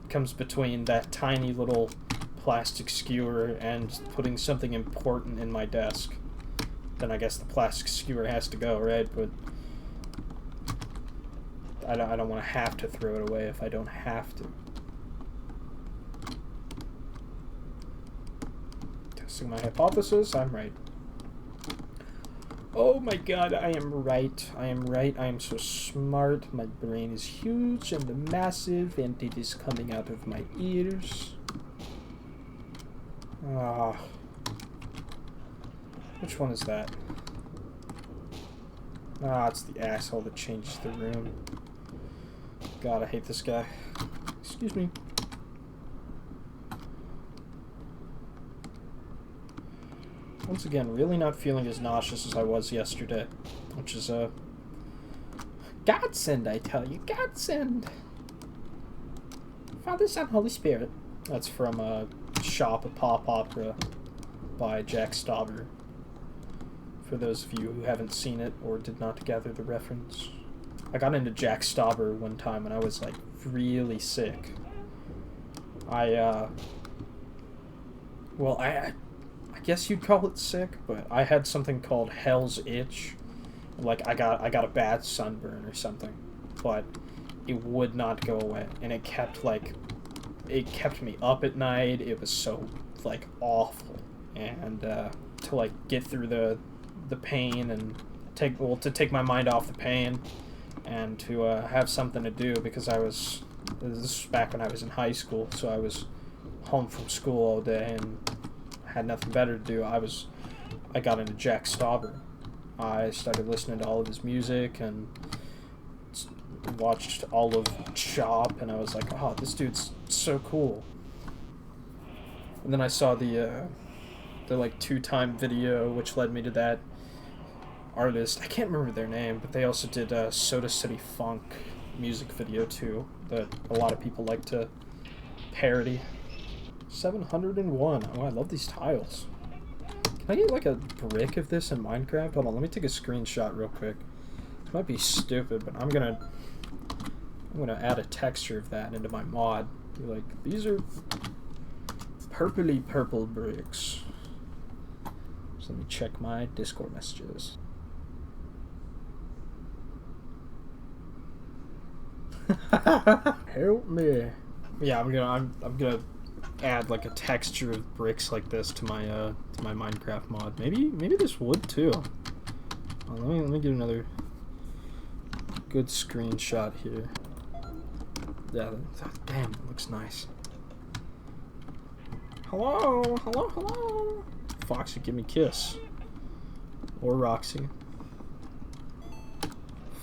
comes between that tiny little plastic skewer and putting something important in my desk, then I guess the plastic skewer has to go, right? But I don't want to have to throw it away if I don't have to. Testing my hypothesis, I'm right. Oh my god, I am right. I am right. I am so smart. My brain is huge and massive, and it is coming out of my ears. Ah. Which one is that? Ah, it's the asshole that changes the room. God, I hate this guy. Excuse me. Once again, really not feeling as nauseous as I was yesterday, which is a godsend, I tell you, godsend. Father, Son, Holy Spirit. That's from Shop, a Pop Opera by Jack Stauber. For those of you who haven't seen it or did not gather the reference. I got into Jack Stauber one time when I was like really sick. I guess you'd call it sick, but I had something called Hell's Itch. Like I got a bad sunburn or something, but it would not go away, and it kept me up at night. It was so like awful, and to like get through the pain and to take my mind off the pain, and to have something to do, because this was back when I was in high school, so I was home from school all day and had nothing better to do. I got into Jack Stauber. I started listening to all of his music and watched all of Chop, and I was like, oh, this dude's so cool. And then I saw the like 2-time video, which led me to that artist. I can't remember their name, but they also did a Soda City Funk music video too, that a lot of people like to parody. 701. Oh, I love these tiles. Can I get like a brick of this in Minecraft? Hold on, let me take a screenshot real quick. It might be stupid, but I'm gonna add a texture of that into my mod. Be like, these are purpley purple bricks. So let me check my Discord messages. Help me. Yeah, I'm gonna add like a texture of bricks like this to my Minecraft mod. Maybe this would too. Let me get another good screenshot here. Yeah, damn, it looks nice. Hello, hello, hello. Foxy, give me a kiss. Or Roxy.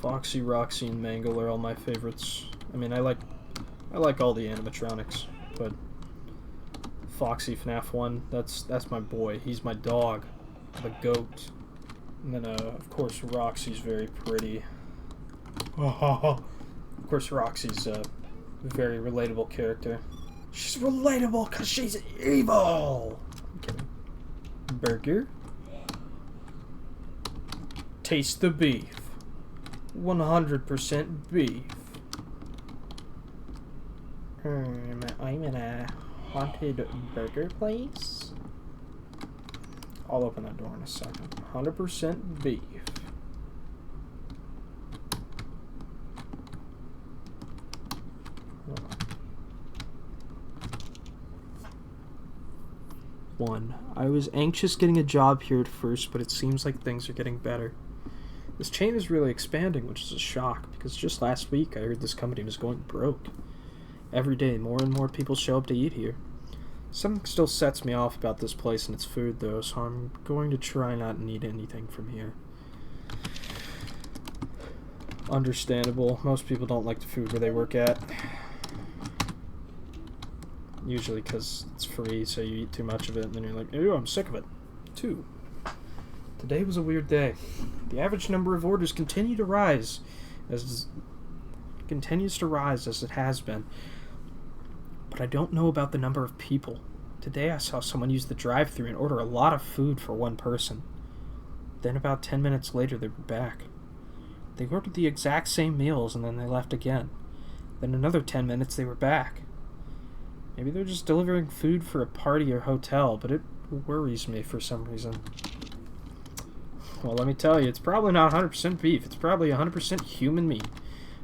Foxy, Roxy, and Mangle are all my favorites. I mean, I like all the animatronics, but Foxy FNAF 1, that's my boy. He's my dog, the goat. And then, of course, Roxy's very pretty. Of course, Roxy's a very relatable character. She's relatable because she's evil! I'm kidding. Burger. Taste the beef. 100% beef. I'm in a haunted burger place. I'll open that door in a second. 100% beef. One. I was anxious getting a job here at first, but it seems like things are getting better. This chain is really expanding, which is a shock, because just last week I heard this company was going broke. Every day, more and more people show up to eat here. Something still sets me off about this place and its food, though, so I'm going to try not to eat anything from here. Understandable. Most people don't like the food where they work at. Usually because it's free, so you eat too much of it, and then you're like, ew, I'm sick of it. 2. Today was a weird day. The average number of orders continues to rise as it has been. But I don't know about the number of people. Today I saw someone use the drive-thru and order a lot of food for one person. Then about 10 minutes later they were back. They ordered the exact same meals and then they left again. Then another 10 minutes they were back. Maybe they're just delivering food for a party or hotel, but it worries me for some reason. Well, let me tell you, it's probably not 100% beef. It's probably 100% human meat.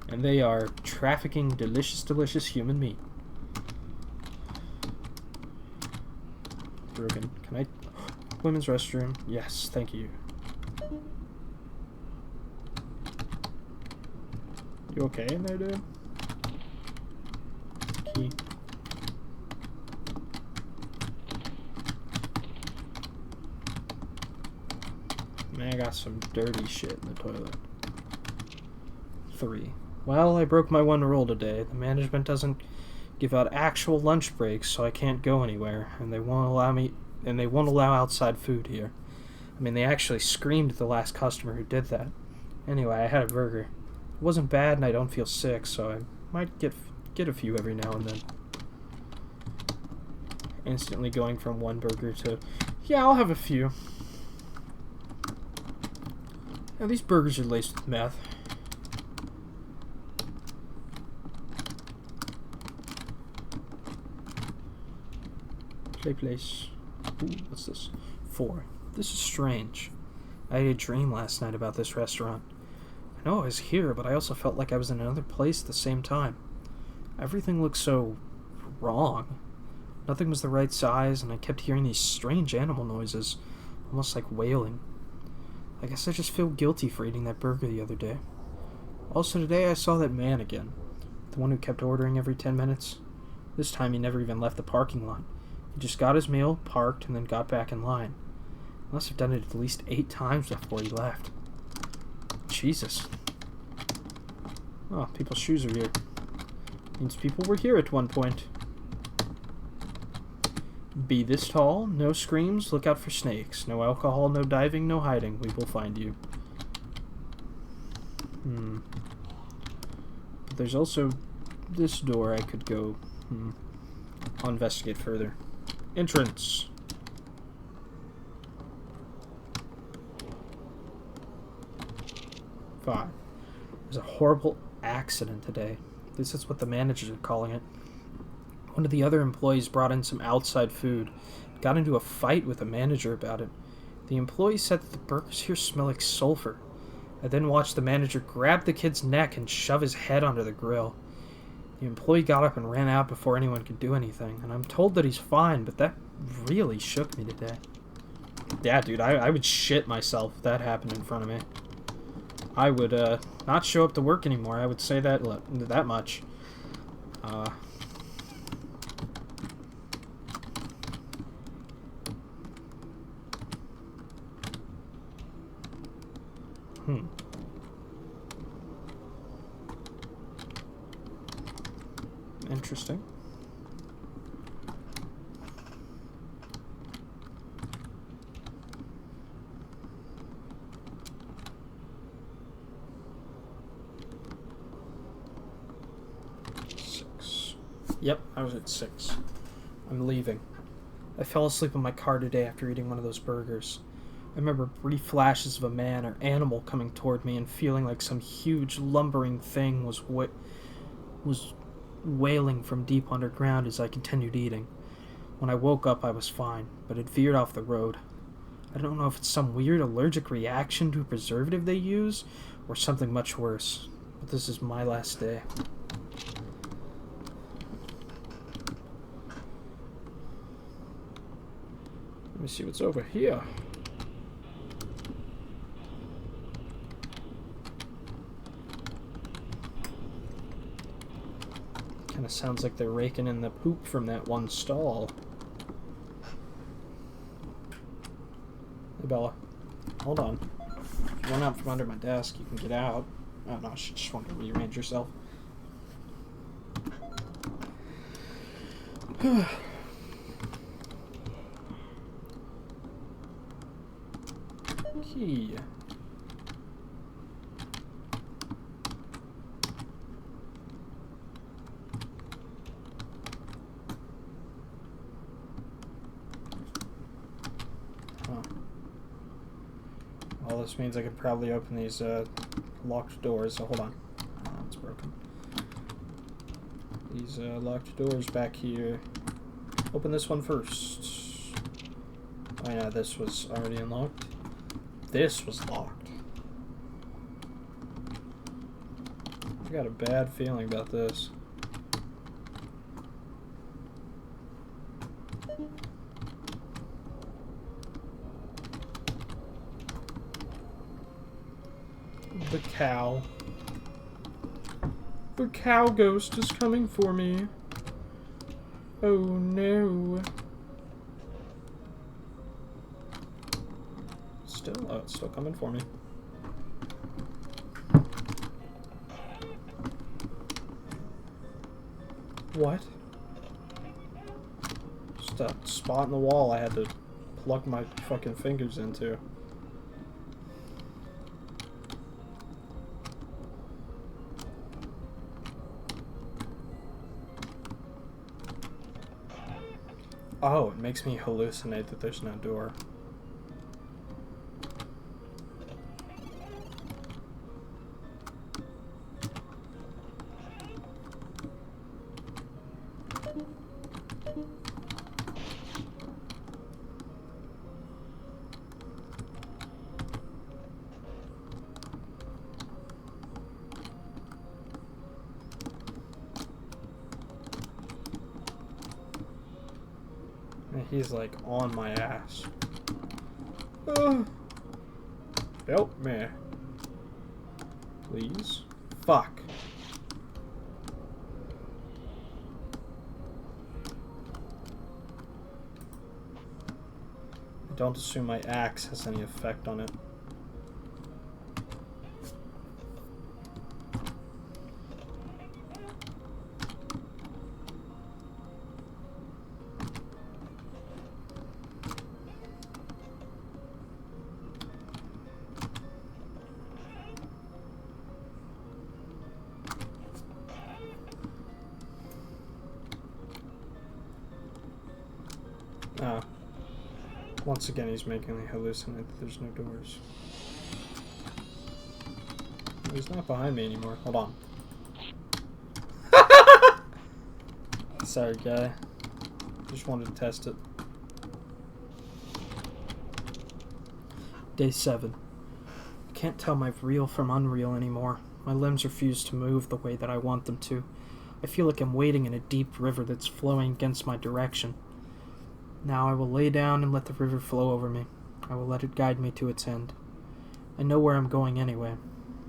And they are trafficking delicious, delicious human meat. Broken. Can I... Women's restroom. Yes, thank you. You okay in there, dude? Key. Man, I got some dirty shit in the toilet. 3. Well, I broke my one rule today. The management doesn't give out actual lunch breaks, so I can't go anywhere, and they won't allow outside food here. I mean, they actually screamed at the last customer who did that. Anyway, I had a burger. It wasn't bad, and I don't feel sick, so I might get a few every now and then. Instantly going from one burger to, yeah, I'll have a few. Now, these burgers are laced with meth. Place. Ooh, what's this? 4. This is strange. I had a dream last night about this restaurant. I know I was here, but I also felt like I was in another place at the same time. Everything looked so wrong. Nothing was the right size, and I kept hearing these strange animal noises, almost like wailing. I guess I just feel guilty for eating that burger the other day. Also today I saw that man again. The one who kept ordering every 10 minutes. This time he never even left the parking lot. He just got his meal, parked, and then got back in line. He must have done it at least 8 times before he left. Jesus. Oh, people's shoes are here. Means people were here at one point. Be this tall, no screams, look out for snakes. No alcohol, no diving, no hiding. We will find you. But there's also this door I could go. I'll investigate further. Entrance. Five. There's a horrible accident today. At least that's what the managers are calling it. One of the other employees brought in some outside food, got into a fight with the manager about it. The employee said that the burgers here smell like sulfur. I then watched the manager grab the kid's neck and shove his head under the grill. The employee got up and ran out before anyone could do anything, and I'm told that he's fine, but that really shook me today. Yeah, dude, I would shit myself if that happened in front of me. I would, not show up to work anymore. I would say that much. Interesting. Yep, I was at 6. I'm leaving. I fell asleep in my car today after eating one of those burgers. I remember brief flashes of a man or animal coming toward me and feeling like some huge lumbering thing was wailing from deep underground as I continued eating. When I woke up, I was fine, but it veered off the road. I don't know if it's some weird allergic reaction to a preservative they use, or something much worse, but this is my last day. Let me see what's over here. Kinda sounds like they're raking in the poop from that one stall. Hey, Bella. Hold on. If you run out from under my desk, you can get out. Oh no, she just wanted to rearrange herself. Key. Huh. Well, this means I could probably open these locked doors, so hold on. Oh, it's broken. These locked doors back here. Open this one first. Oh yeah, this was already unlocked. This was locked. I got a bad feeling about this. The cow. The cow ghost is coming for me. Oh no. Oh, it's still coming for me. What? Just a spot in the wall I had to plug my fucking fingers into. Oh, it makes me hallucinate that there's no door. He's like on my ass. Help me. Please. Fuck. I don't assume my axe has any effect on it. Once again, he's making me hallucinate that there's no doors. He's not behind me anymore. Hold on. Sorry, guy. Just wanted to test it. Day 7. I can't tell my real from unreal anymore. My limbs refuse to move the way that I want them to. I feel like I'm wading in a deep river that's flowing against my direction. Now I will lay down and let the river flow over me. I will let it guide me to its end. I know where I'm going anyway.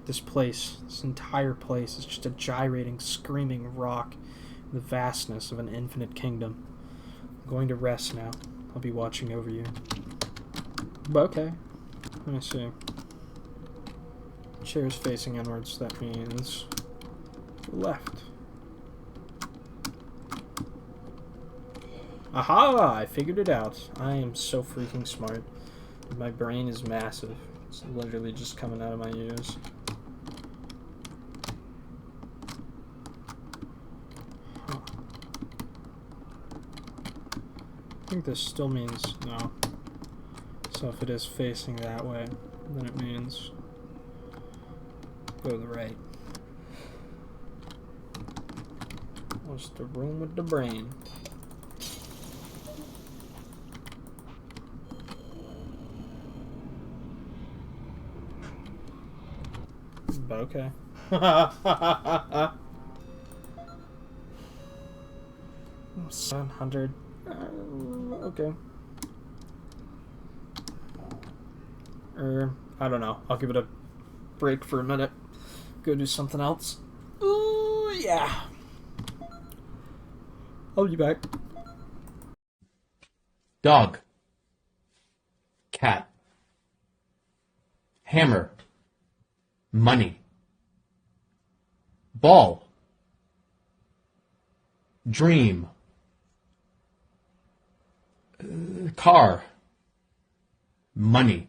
This place, this entire place, is just a gyrating, screaming rock in the vastness of an infinite kingdom. I'm going to rest now. I'll be watching over you. Okay. Let me see. Chair's facing inwards. That means left. Aha! I figured it out. I am so freaking smart. My brain is massive. It's literally just coming out of my ears. Huh. I think this still means no. So if it is facing that way, then it means go to the right. What's the room with the brain? Okay. 700. Okay. I don't know. I'll give it a break for a minute. Go do something else. Ooh, yeah. I'll be back. Dog. Cat. Hammer. Money. Ball. Dream. Car. Money.